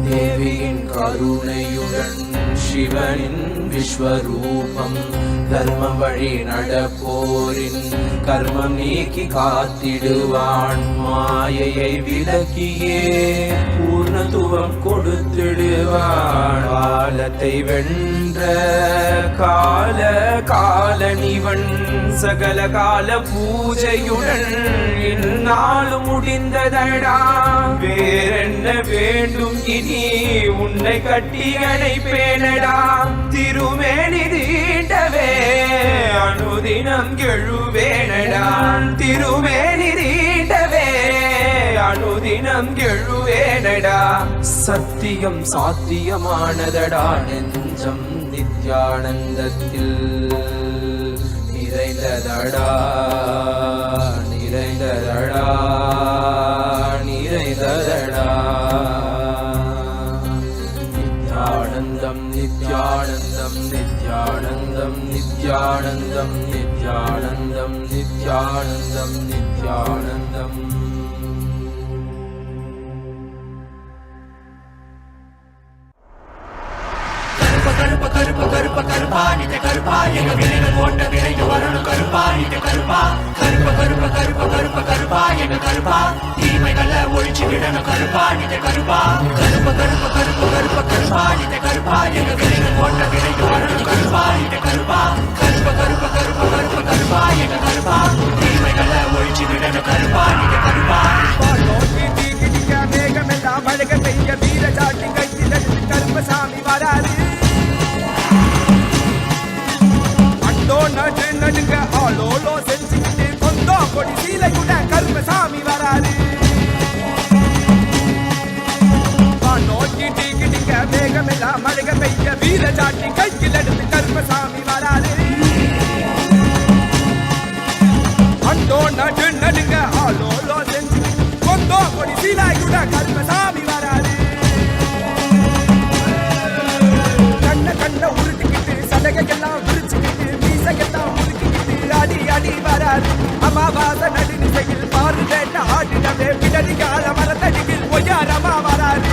தேவியின் கருணையுடன் சிவனின் விஸ்வரூபம், தர்மம் வழி நடப்போரின் கர்மம் நீக்கி காத்திடுவான். மாயையை விலக்கியே பூர்ணத்துவம் கொடுத்திடுவான். காலத்தை வென்ற கால காலனிவன், சகல கால பூஜையுடன் இந்நாளும் முடிந்ததடா. வேறென்ன வேண்டும் இனி உன்னை கட்டி அணைப்பேனடா. திருமேனி தீண்டவே அனுதினம் எழுவேனடா. திருமேனி தீண்டவே அனுதினம் எழுவேனடா. சத்தியம் சாத்தியமானதடா. நெஞ்சம் நித்யானந்தத்தில் நிறைந்ததடா. நிறைந்ததடா. நிறைந்ததடா. நித்யானந்தம் நித்யானந்தம் நித்யானந்தம் நித்யானந்தம் நித்யானந்தம் நித்யானந்தம் நித்யானந்தம். கருப்ப கருப்ப கருப்ப கருப்பா நித்த கருப்பா எங்க வினைகள் ஓட்ட விரைந்து வரணும் கருப்பா நித்த கருப்பா. கருப்ப கருப்ப கருப்ப கருப்ப கருப்பா எங்க கருப்பா, தீமைகளை ஒழிச்சு விடணும் கருப்பா நித்த கருப்பா. கருப்ப கருப்ப கருப்ப கருப்ப கருப்பா நித்த கருப்பா எங்க வினைகள் ஓட்ட விரைந்து வரணும் கருப்பா நித்த கருப்பா. கருப்ப கருப்ப கருப்ப கருப்ப கருப்பா எங்க கருப்பா, தீமைகளை ஒழிச்சு விடணும் கருப்பா நித்த கருப்பா. மேகமெல்லாம் அழக பெய்ய வீர சாட்டி கையில் கருப்பசாமி வராது. நடு நடுங்க ஆளோலோ செஞ்சுக்கிட்டு கொண்டோ கொடி சீலையுட கருப்பசாமி வராது. நோக்கி டீக்கிட்டிங்க மேகமெல்லாம் அழக பெய்ய வீர சாட்டி கையில் எடுத்து கருப்பசாமி வராது. அண்டோ நடு நடுங்க ஆளோலோ செஞ்சுக்கிட்டு கொண்டோ கொடி சீலையுட கருப்பசாமி வராது. கண்ண கண்ண உருட்டிக்கிட்டு சடகையெல்லாம் விரிச்சுக்கிட்டு மீசையெல்லாம் முறுக்கிக்கிட்டு அடி அடி வராது. அமாவாச நடுநிசையில் பாரு வேண்ட ஆடிடவே பிடடி கால மரத்தடியில் பொய்யாரமா வராது.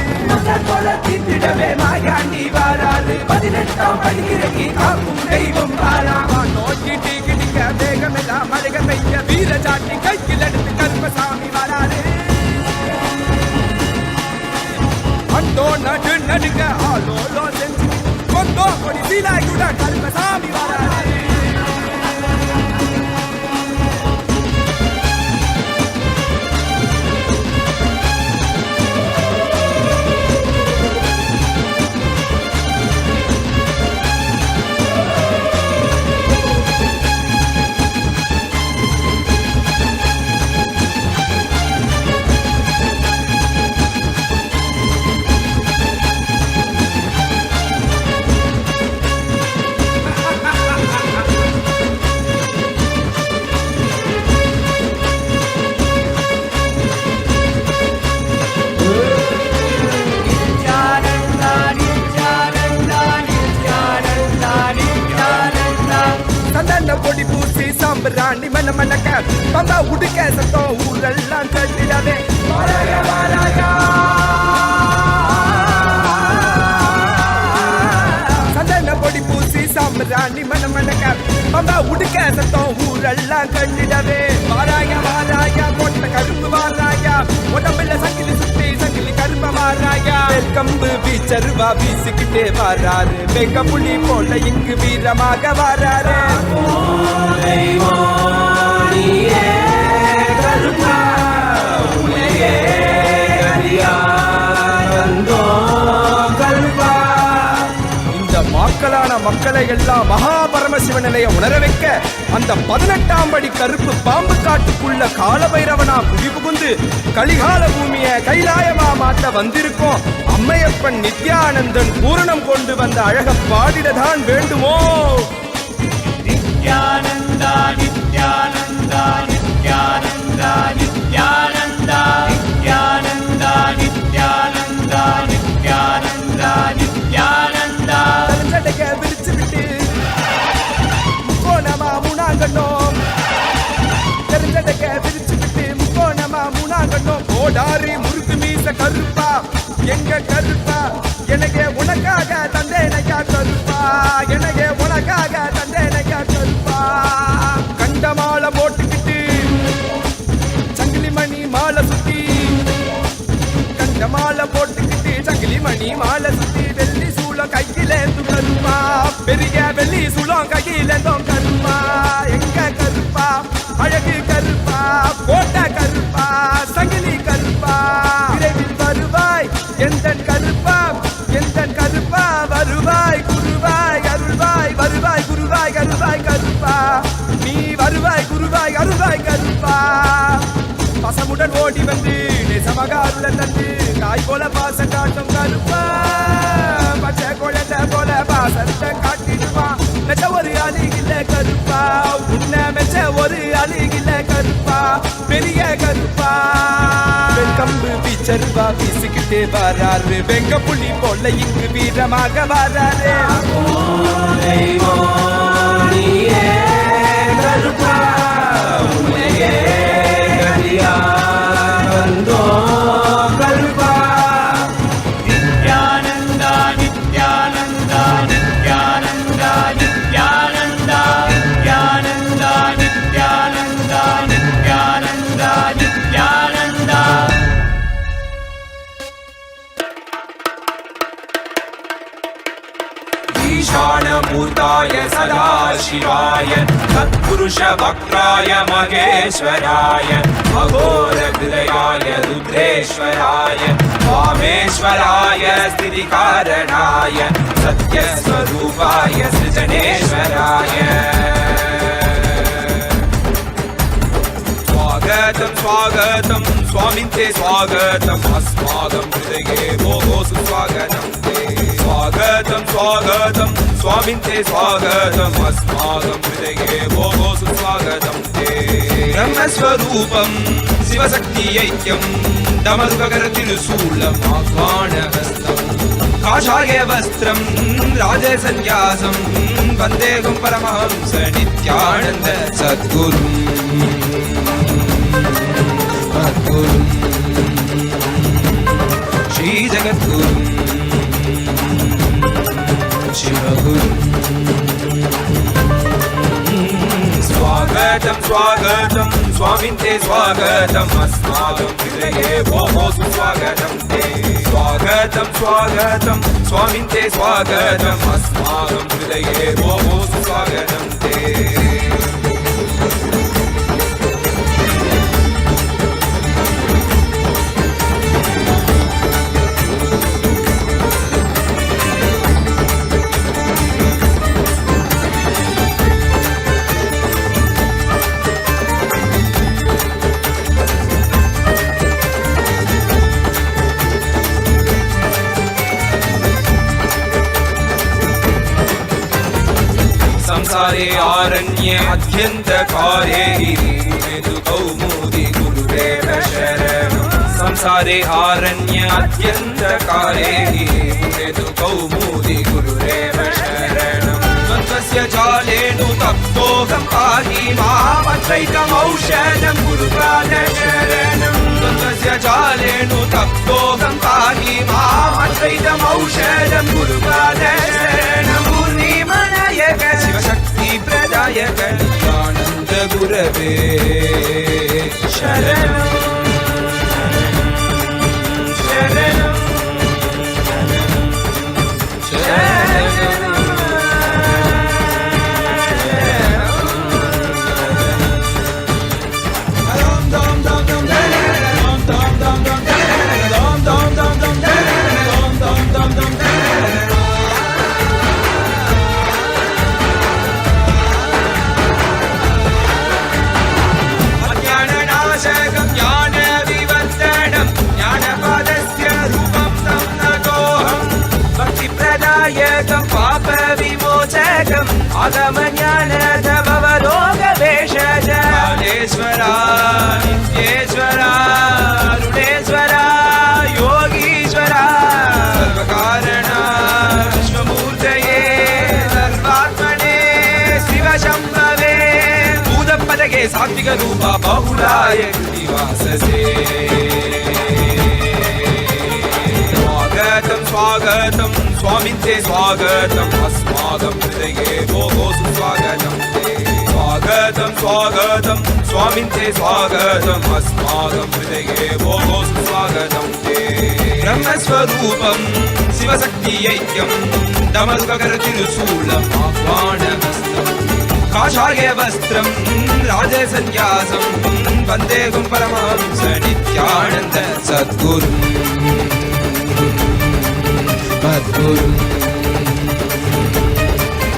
தீர்த்திடவே மாயாண்டி வராது. 18ஆம் படிக்கிறகி காக்கும் தெய்வம் வாராமா. நோக்கி டீக்கிட்டிங்க வேகமெல்லாம் மழக பெய்ய வீர சாட்டி கையில் எடுத்து கருப்பசாமி வராது. அண்டோ நடு நடுங்க ஆளோலோ செஞ்சு கொண்டோ கொடி சீலாயுட கருப்பசாமி வராது. பொடி பூசி சாம்பிராண்டி மன மணக்க பம்பா உடுக்க சத்தம் ஊரெல்லாம் கட்டிடவே வாராயா வாராயா. சந்தன பம்பா உடுக்க சத்தம் ஊரெல்லாம் கண்டிடவே வாராயா வாராயா போட்ட கரும்பு வாராயா உடம்புல சங்கிலி சுத்தி சங்கிலி கரும்ப வாராயா கம்பு வீச்சருவா வீசிக்கிட்டே வாராரு வெங்க புலி போல இங்கு வீரமாக வாராரு கருப்பா மக்களான மக்களை எல்லாம் மகாபரமசிவ நிலைய உணர வைக்க அந்த 18ஆம் படி கருப்பு பாம்பு காட்டுக்குள்ள காலபைரவனா குடி புகுந்து கலிகால பூமிய கைலாயமா மாத்த வந்திருக்கோம். அம்மையப்பன் நித்யானந்தன் பூரணம் கொண்டு வந்த அழக பாடிடதான் வேண்டுமோ? நித்யானந்தா நித்யானந்தா நித்யானந்தா நித்யானந்தா நித்யானந்தா நித்யானந்தா நித்யானந்தா நித்யானந்தா தடக விரிச்சு விட்டு முக்கோணமா மூணாங்கண்ணோம் தெரிஞ்சடக விரிச்சு விட்டு முக்கோணமா மூணாங்கண்ணோம் கோடாரி முறுக்கு மீச கருப்பா எங்க கருப்பா எனக்கு உனக்காக தந்தேனையா கருப்பா எனக்கு உனக்காக தந்தேனையா கருப்பா கண்ட மாலை போட்டுக்கிட்டு சங்கிலி மணி மாலை சுத்தி கண்ட மாலை போட்டுக்கிட்டு சங்கிலி மணி மாலை சுத்தி வெள்ளி சூளம் கையிலேந்து கருப்பா பெரிய வெள்ளி சூளம் கையிலேந்தும் கருப்பா எங்க கருப்பா அழகு கருப்பா கோட்டை கருப்பா சங்கிலி கருப்பா விரைவில் வருவாய் எந்தன் கருப்பா எந்தன் கருப்பா வருவாய் குருவாய் அருள்வாய் வருவாய் குருவாய் அருள்வாய் கருப்பா நீ வருவாய் குருவாய் அருள்வாய் கருப்பா பசமுடன் ஓடி வந்து நேசமாக அருள தந்து காய் போல பாசம் காட்டும் கருப்பா பச்சை குழந்தை போல பாசத்தை காட்டிடுவான் மெச்ச ஒரு அழுகில கருப்பா உன்னை மெச்ச ஒரு அழுகில கருப்பா பெரிய கருப்பா கம்பு வீச்சருவா வீசிக்கிட்டே வராரு வெங்க புலி போல இங்கு வீரமாக வராரு கருப்பா நித்யானந்தா நித்யானந்தா நித்யானந்தா நித்யானந்தா நித்யானந்தா நித்யானந்தா நித்யானந்தா நித்யானந்தா ஈசானமூர்த்தாய சதாசிவாய தத்புருஷ வக்ராய மகேஸ்வராய அகோர ஹிருதயாய ருத்ரேஸ்வராய வாமேஸ்வராய ஸ்திதிகாரணாய சத்யஸ்வரூபாய சிருஜனேஸ்வராய स्वागतं स्वागतं स्वामिन् ते स्वागतम् अस्माकं हृदये भोः सुस्वागतं ते स्वागतं स्वागतं स्वामिन् ते स्वागतम् अस्माकं हृदये भोः सुस्वागतं ते ब्रह्मस्वरूपं शिवशक्तिऐक्यं दमरुकरतिरुशूलम् आह्वानहस्तं काषाय वस्त्रं राजसन्न्यासं वन्देहं परमहंस नित्यानन्द सद्गुरुम् श्री जगद्गुरु शिवगुरु स्वागतं स्वागतं स्वामिन् ते स्वागतम् अस्माकं हृदये भोः सुस्वागतं ते स्वागतं स्वागतं स्वामिन् ते स्वागतम् अस्माकं हृदये भोः सुस्वागतं ते संसारे आरण्ये अध्यन्तकारे हेतु कौमुदी गुरुरेव शरणम् संसारे आरण्ये अध्यन्तकारे हेतु कौमुदी गुरुरेव शरणम् द्वन्द्वस्य जालेनु तप्तोऽहं पाहि मामद्वैतमौषधं गुरुपाद शरणम् द्वन्द्वस्य जालेनु तप्तोऽहं पाहि मामद्वैतमौषधं गुरुपाद शरणम् शिवशक्ति भक्ति प्रदाय कल्याणन्द गुरवे शरणम् शरणम् शरणम् आगमज्ञानधमवलोकवेशजालेश्वरा नित्येश्वरा अरुणेश्वरा योगीश्वरा सर्वकारणा विश्वमूर्तये सर्वात्मने शिवशम्भवे भूतपदगे सात्विकरूपा बहुलाय निवाससे स्वागतं स्वागतं स्वामिन्ते स्वागतम् अस्माकं हृदये भोः सुस्वागतं ते स्वागतं स्वागतं स्वामिन्ते स्वागतम् अस्माकं हृदये भोः सुस्वागतं ते ब्रह्मस्वरूपं शिवशक्तियैक्यं दमरुककरतिरुशूलम् आह्वानमस्तम् काषायवस्त्रं राजसन्न्यासं वन्देगुं परमहंस नित्यानन्द सद्गुरुम् मद्गुरु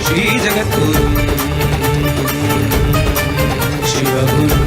श्री जगद्गुरु शिवगुरु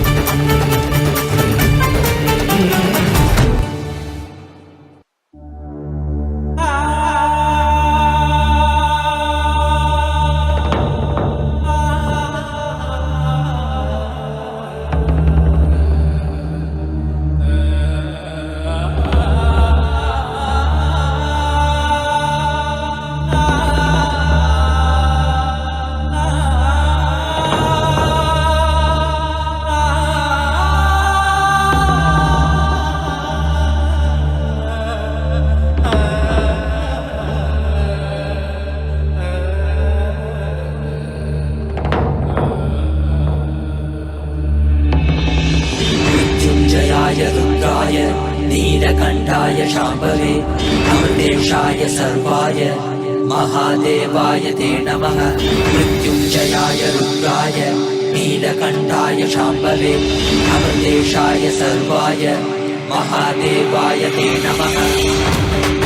रुद्राय नीलकण्ठाय शाम्भवे अमृतेशाय सर्वाय महादेवाय ते नमः मृत्युञ्जयाय रुद्राय नीलकण्ठाय शाम्भवे अमृतेशाय सर्वाय महादेवाय ते नमः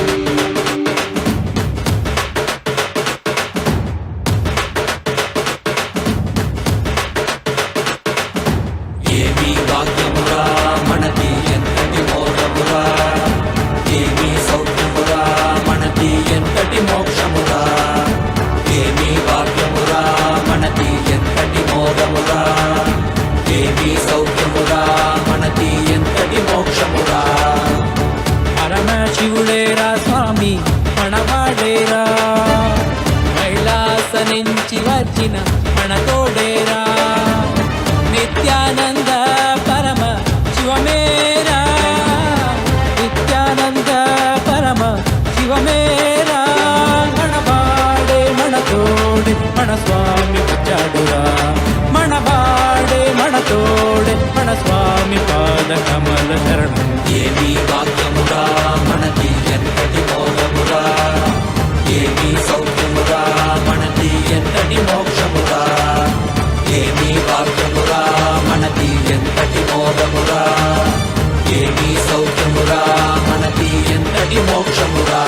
పరమశివుడేరా స్వామి మనవాడేరా కైలాస నుంచి వచ్చిన మన తోడేరా నిత్యానంద పరమ శివమేరా నిత్యానంద పరమ శివమేరా మనవాడే మన తోడే మన స్వామి వచ్చాడురా మనవాడే మన తోడే మన స్వామి పాద కమల శరణం దేవి వాక్యమురా మనకి ఎంతటి మోదమురా దేవి సౌఖ్యమురా మనకి ఎంతటి మోక్షమురా దేవి వాక్యమురా మనకి ఎంతటి మోదమురా దేవి సౌఖ్యమురా మనకి ఎంతటి మోక్షమురా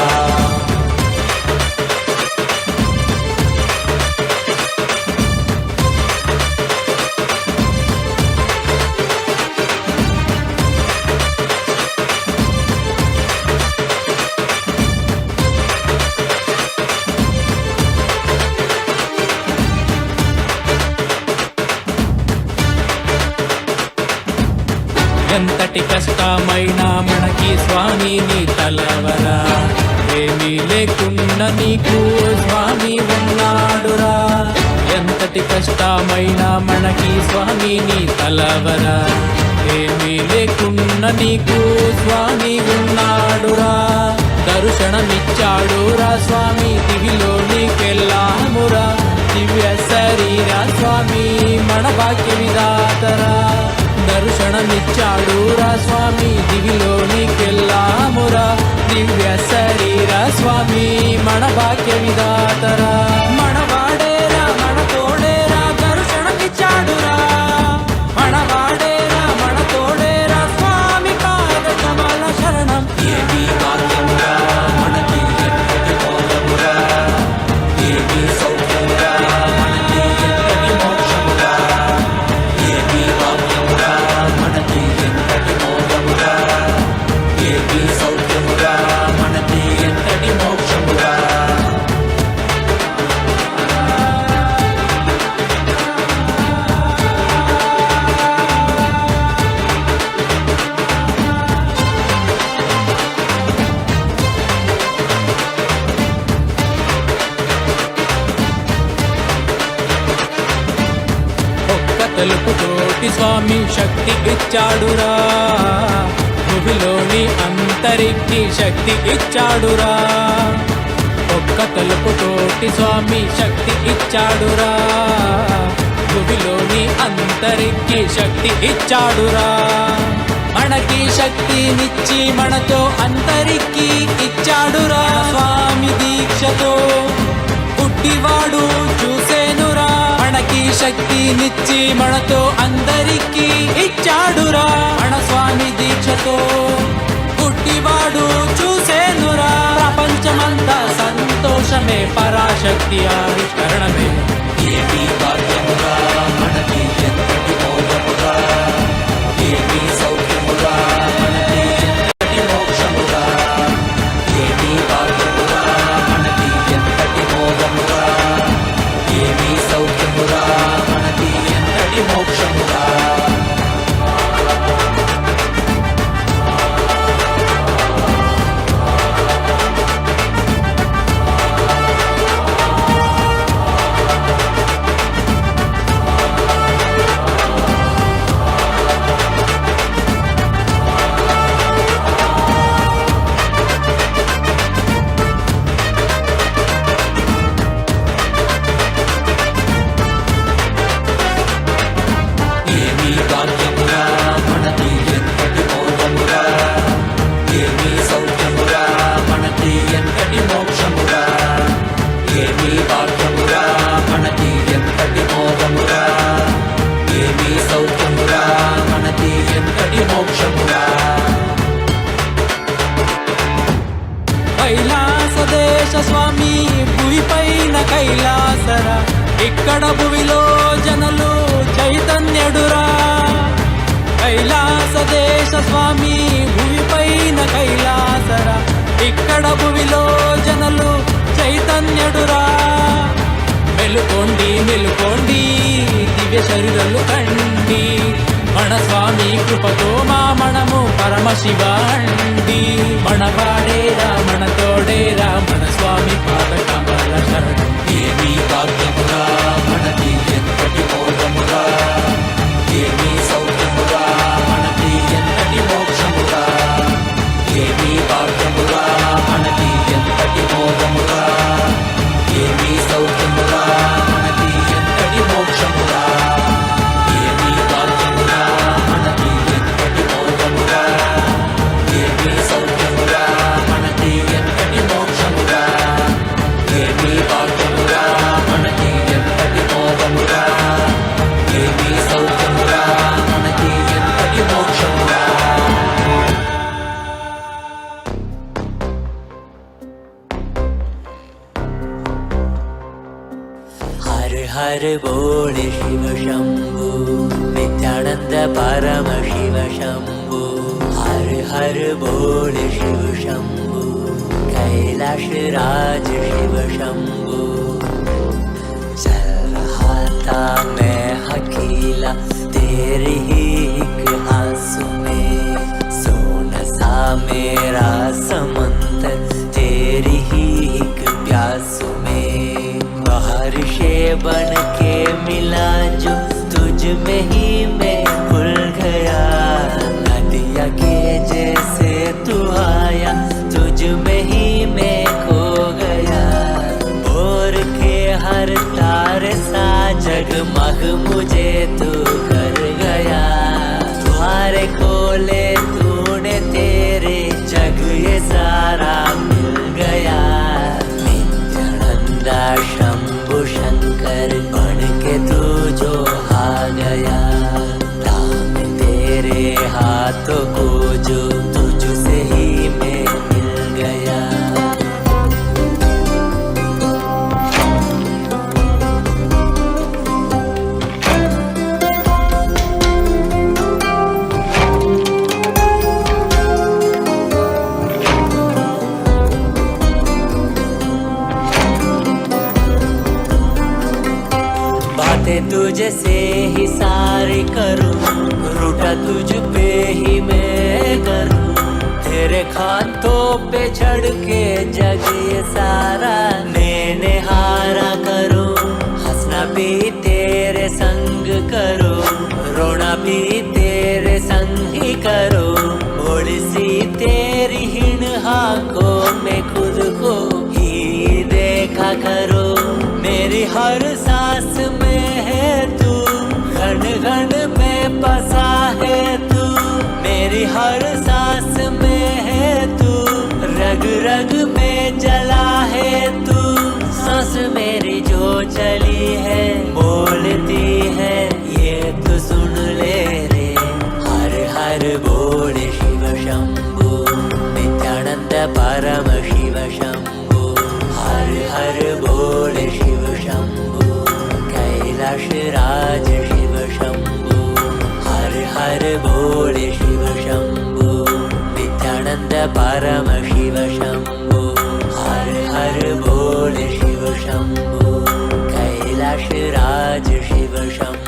ఎంతటి కష్టమైనా మనకి స్వామి నీ తలవరా ఏమీ లేకున్నా నీకు స్వామి ఉన్నాడురా ఎంతటి కష్టమైనా మనకి స్వామి నీ తలవరా ఏమీ లేకున్నా నీకు స్వామి ఉన్నాడురా దర్శనమిచ్చాడురా స్వామి దివిలో నీకెళ్ళామురా ದಿವ್ಯ ಶರೀರ ಸ್ವಾಮಿ ಮಣ ಭಾಗ್ಯ ವಿಧಾತರ దర్శనమిచ్చాడురా స్వామి దివిలోనికెళ్ళామురా దివ్య శరీర స్వామి మన భాగ్య విధాతరా మనవాడేరా మన తోడేరా దర్శనమిచ్చాడురా మనవాడేరా మన తోడేరా స్వామి పాద కమల శరణం ఏమీ భాగ్యమురా మనకి ఎంతటి మోదమురా ఏమీ సౌఖ్యమురా మనకి ఎంతటి మోక్షమురా ఏమీ భాగ్యమురా మనకి ఎంతటి మోదమురా ఏమీ సౌఖ్యమురా మనకి ఎంతటి మోక్షమురా ఒక్క తలుపుతోటి స్వామి శక్తి ఇచ్చాడురా భూమిలోని అంతరికి శక్తి ఇచ్చాడురా ఒక్క తలుపుతోటి స్వామి శక్తి ఇచ్చాడురా భూమిలోని అంతరికి శక్తి ఇచ్చాడురా మనకి శక్తినిచ్చి మనతో అంతరికి ఇచ్చాడురా స్వామి దీక్షతో పుట్టివాడు చూసేనురా మనకి శక్తినిచ్చి మనతో అందరికీ ఇచ్చాడురా మన స్వామి దీక్షతో పుట్టివాడు చూసేనురా ప్రపంచమంతా సంతోషమే పరాశక్తి ఆవిష్కరణమే ఏమీ భాగ్యమురా మనకి ఎంతటి మోదమురా ఏమీ సౌఖ్యమురా మనకి ఎంతటి మోక్షమురా ఏమీ భాగ్యమురా మనకి ఎంతటి మోదమురా ఏమీ సౌఖ్యమురా మనకి ఎంతటి మోక్షమురా ఏమీ భాగ్యమురా మనకి ఎంతటి మోదమురా ఏమీ సౌఖ్యమురా మనకి ఎంతటి మోక్షమురా ఏమీ భాగ్యమురా మనకి ఎంతటి మోదమురా ఏమీ సౌఖ్యమురా మనకి ఎంతటి మోక్షమురా కైలాస దేశ స్వామి భూమి పైన కైలాసర ఇక్కడ భూమిలో జనులు చైతన్యుడురా కైలాస దేశ స్వామి భూమి పైన కైలాసర ఇక్కడ భూమిలో జనులు చైతన్యుడురా మెలుకోండి మెలుకోండి దివ్య శరీరాలు కండి మన స్వామి కృపతో మా మనము పరమశివ అండి మనవాడేరా మన తోడేరా మన స్వామి పాద కమల శరణం ఏమీ భాగ్యమురా మనకి ఎంతటి మోదమురా ఏమీ సౌఖ్యమురా మనకి ఎంతటి మోక్షమురా ఏమీ భాగ్యమురా మనకి ఎంతటి మోదమురా ఏమీ సౌఖ్యమురా మనకి ఎంతటి మోక్షమురా ఏమీ భాగ్యమురా మనకి ఎంతటి మోదమురా ఏమీ సౌఖ్యమురా మనకి ఎంతటి మోక్షమురా ఏమీ భాగ్యమురా మనకి ఎంతటి మోదమురా ఏమీ సౌఖ్యమురా మనకి ఎంతటి మోక్షమురా हर हर बोल शिव शंभु नित्यानंद परम शिव शंभु हर हर बोल शिव शंभु कैलाश राज शिव शंभु चल रहा था मैं अकेला तेरे ही एक आंसू में सोना सा मेरा समंदर तेरी ही एक प्यासू में बारिशे बन के मिला जो तुझ में ही मैं भूल गया नदिया के जैसे तू आया तुझ में ही मैं खो गया भोर के हर तारे बातों को जो तुझसे ही मैं मिल गया। बातें तुझसे ही सारी करूं, रूठा तुझ पे ही मैं करूं, तेरे खातों पे चढ़ के जग ये सारा मैंने हारा करूं। हंसना भी तेरे संग करूं, रोना भी तेरे संग ही करूं, भोली सी तेरी हिण हाथों में खुद को ही देखा करूं। मेरी हर सांस में है तू, घन घन में बसा है तू, मेरी हर सांस में है तू, रग रग में जला है तू। सांस मेरी जो चली है बोलती है ये तो सुन ले रे। हर हर बोले शिव शंभु, नित्यानंद परम शिव शंभु। हर हर बोले शिव शंभु, कैलाश राज शिव शंभु। हर हर बोले शिव शंभु, नित्यानंद परम शिव शंभु। हर हर बोले शिव शंभु, कैलाश राज शिव शंभु।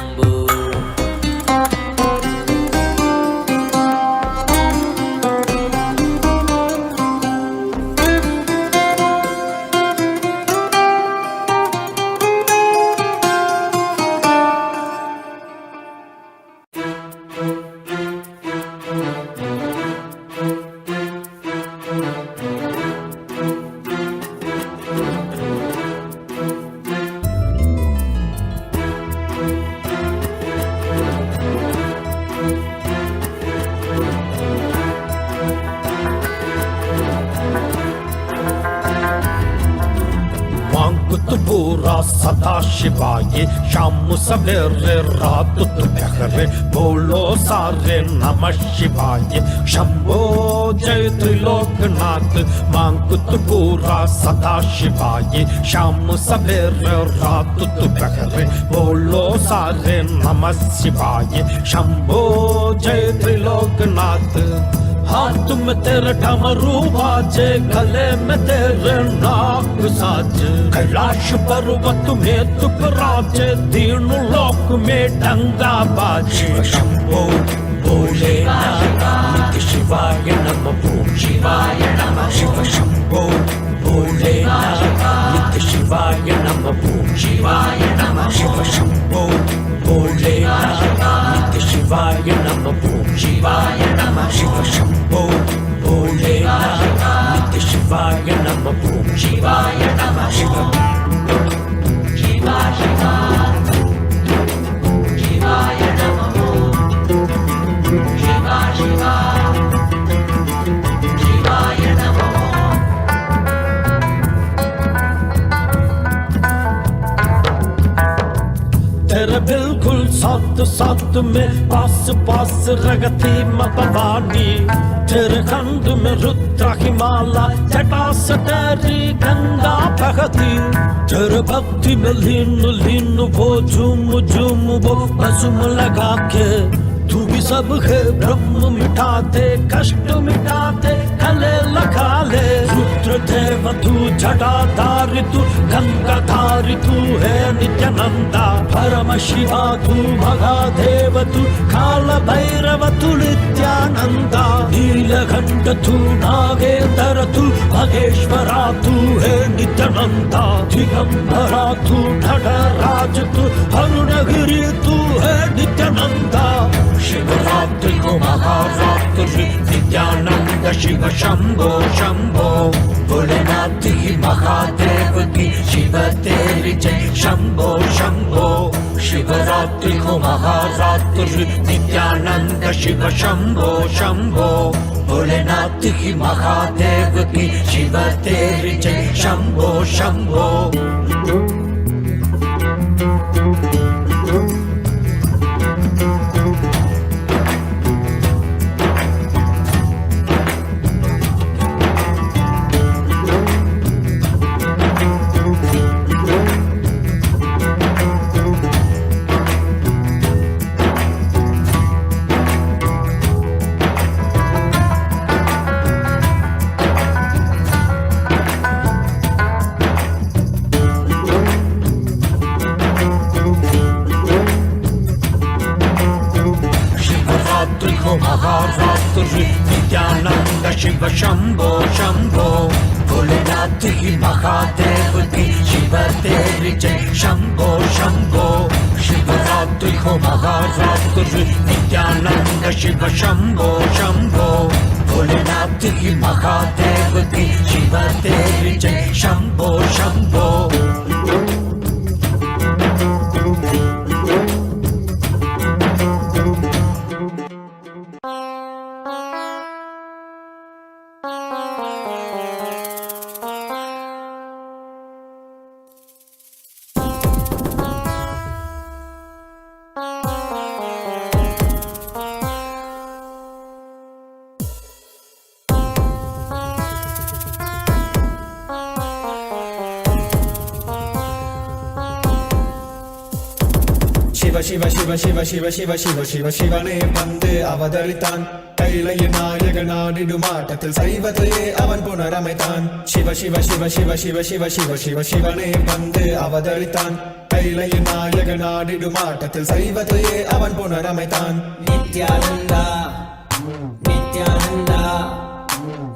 पूरा सदा शिवाय, शाम सवेरे रात दोपहर बोलो सारे नमः शिवाय। शंभो जय त्रिलोकनाथ, मांगुत पूरा सदा शिवाय, शाम सवेरे रात दोपहर बोलो सारे नमः शिवाय। शंभो जय त्रिलोकनाथ। हाथ में तेरे डमरू बाजे, गले में तेरे नाग साज, कैलाश पर्वत में तू राजे, तीनों लोक में डंगा बाजे। शंभो भोले नित्य शिवाय नमः, ओम शिवाय नमः। शिव शंभो भोले नित्य शिवाय नमः, ओम शिवाय नमः। शिव शंभो भोले नित्य शिवाय नमः, ओम शिवाय नमः। शिव शंभो भोले नित्य शिवाय नमः, ओम शिवाय नमः। शिव शिवा शिवा शिवाय नमः, शिवा शिवा शिवाय नमः। तेरे बिल्कुल साथ साथ में पास पास रगती मां भवानी, तेरे खंड में रुद्र की माला, जटा से तेरी गंगा बहती, तेरे भक्ति में लीन लीन वो झूम झूम वो बसुम लगा के। तू भी सब है ब्रह्म मिटाते, कष्ट मिटाते, कले लगा ले। रुद्र देव तू, जटाधारी तू, गंगाधारी तू है नित्यानंदा। परम शिवा तू, महादेव तू, काल भैरव तू नित्यानंदा। नीलकंठ तू, नागेंद्र तू, महेश्वरा तू है नित्यानंदा। दिगंबरा तू, नटराज तू, अरुणगिरी तू है नित्यानंदा। शिवरात्रि को महारात्रि, नित्यानंद शिव शंभो शंभो। भोलेनाथ ही महादेव की, शिव तेरी जय शंभो शंभो। शिवरात्रि को महारात्रि, नित्यानंद शिव शंभो शंभो। भोलेनाथ ही महादेव की, शिव तेरी जय शंभो शंभो। हो महारात्रि नित्यानंद शिव शंभो शंभो भोलेनाथ की महादेव की शिव तेरी जय शंभो शंभो शिवरात्रि हो महारात्रि नित्यानंद शिव शंभो शंभो भोलेनाथ की महादेव की शिव तेरी जय शंभो शंभो शिव शिव शिव शिव शिव शिव शिव शिवने வந்து அவதரித்தான் கைலைய நாயக நாடிடுமாட்டத்தில் சைவத்தையே அவன் புனரமைத்தான் शिव शिव शिव शिव शिव शिव शिव शिव शिवने வந்து அவதரித்தான் கைலைய நாயக நாடிடுமாட்டத்தில் சைவத்தையே அவன் புனரமைத்தான் நித்யானந்தா நித்யானந்தா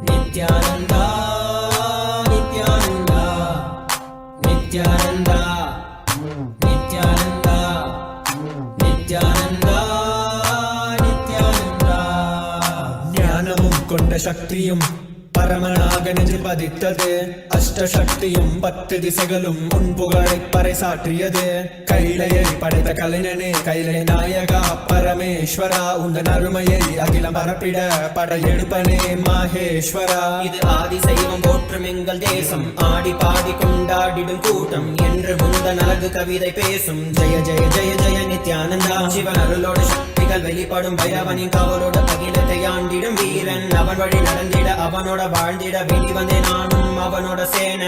நித்யானந்தா நித்யானந்தா நித்யானந்தா நித்யானந்தா நித்யானந்தா நித்யானந்தா ஞானமும் கொண்ட சக்தியும் பரமனாக நெஞ்சு பதித்தது அஷ்டசக்தியும் 10 திசைகளும் உன் புகழை பறைசாற்றியது கைலையை படைத்த கலைஞனே கைலை நாயகா பரமேஸ்வரா உந்தன் அருமையை அகிலம் பரப்பிட படையெடுப்பனே மாஹேஸ்வரா இது ஆதி சைவம் போற்றும் எங்கள் தேசம் ஆடி பாடி கொண்டாடிடும் கூட்டம் என்று முந்தன் அழகு கவிதை பேசும் ஜெய ஜெய ஜெய ஜெய நித்யானந்தா சிவன் அருளோட சக்திகள் வெளிப்படும் பைரவனின் காவலோட அகிலத்தை ஆண்டிடும் வீரன் அவன் வழி நடந்திட அவனோட வாழ்ந்திட வெளி வந்தே நானும் அவனோட சேன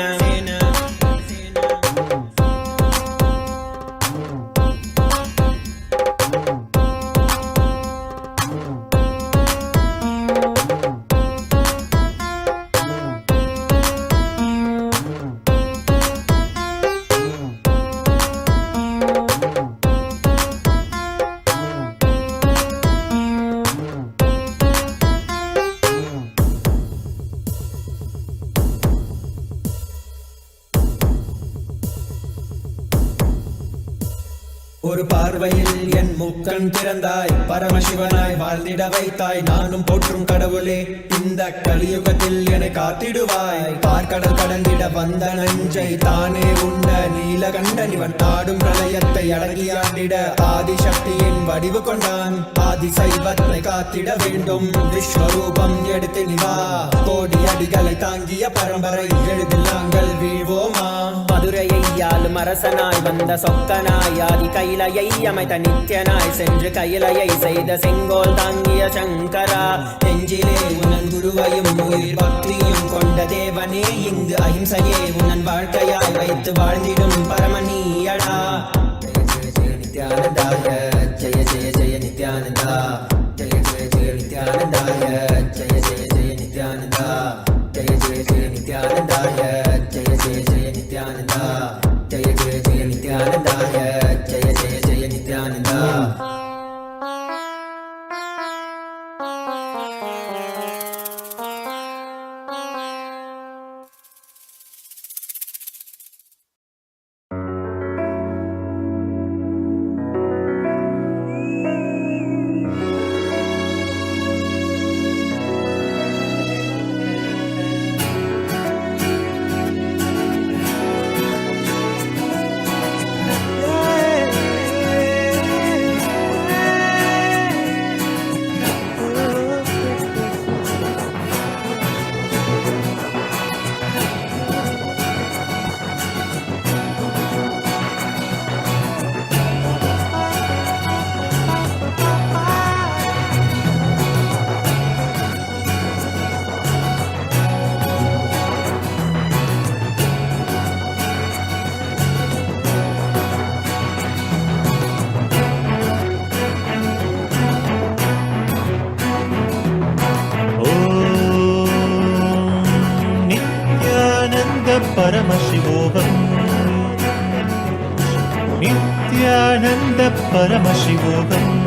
ஒரு பார்வையில் என் முக்கண் திறந்தாய் பரமசிவனாய் வாழ்ந்திட வைத்தாய் நானும் போற்றும் கடவுளே இந்த கலியுகத்தில் என்னை காத்திடுவாய் பார்க்கடல் கடந்திட வந்த நஞ்சை தானே உண்ட நீலகண்டன் இவன் ஆடும் பிரளயத்தை அடங்கியாண்டிட ஆதிசக்தியின் வடிவு கொண்டான் ஆதி சைவத்தை காத்திட வேண்டும் விஸ்வரூபம் எடுத்து நிவா கோடி அடிகளை தாங்கிய பரம்பரை எழுதில் நாங்கள் வீழ்வோமா மதுரையை ஆளும் அரசனாய் வந்த சொக்கனாய் ஆதி கைலையை அமைத்த நித்யனாய் சென்று கைலையை செய்த செங்கோல் தாங்கிய சங்கரா நெஞ்சிலே உனன் குருவையும் உயிர் பக்தியும் கொண்ட தேவனே இங்கு அஹிம்சையே உனன் வாழ்க்கையாய் வைத்து வாழ்ந்திடும் பரமணியடா நித்யானந்தாய ஜெய ஜெய ஜெய நித்யானந்தா ஜெய ஜெய ஜெய நித்யானந்தாய ஜெய ஜெய ஜெய நித்யானந்தா ஜெய ஜெய ஜெய நித்யானந்தாய ஜெய ஜெய ஜெய நித்யானந்தா ஜெய ஜெய ஜெய நித்யானந்தாய ஜெய ஜெய ஜெய நித்யானந்தா परमशिवोऽहम् नित्यानन्द परमशिवोऽहम्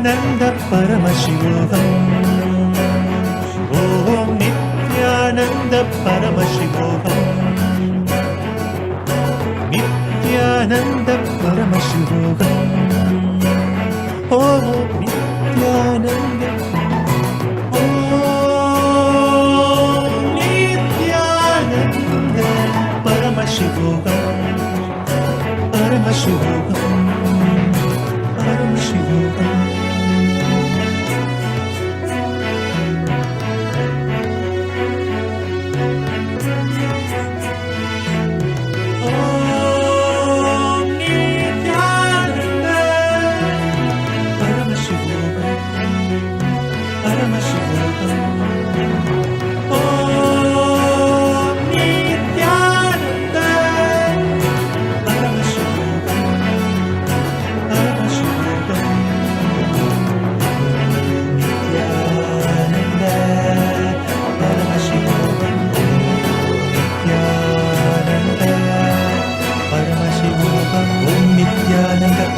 नित्यानन्द परमशिवोऽहम् ॐ नित्यानन्द परमशिवोऽहम् नित्यानन्द परमशिवोऽहम् ॐ नित्यानन्द परमशिवोऽहम् परमशिवोऽहम् परमशिवोऽहम्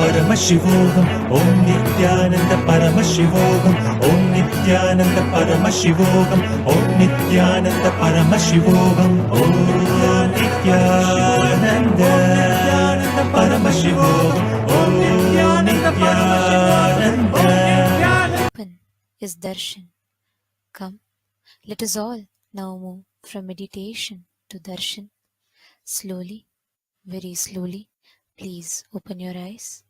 Paramashivoham, Om Nithyananda Paramashivoham, Om Nithyananda Paramashivoham, Om Nithyananda Paramashivoham, Om Nithyananda Paramashivoham, Om Nithyananda. Open is darshan. Come, let us all now move from meditation to darshan. Slowly, very slowly, please open your eyes.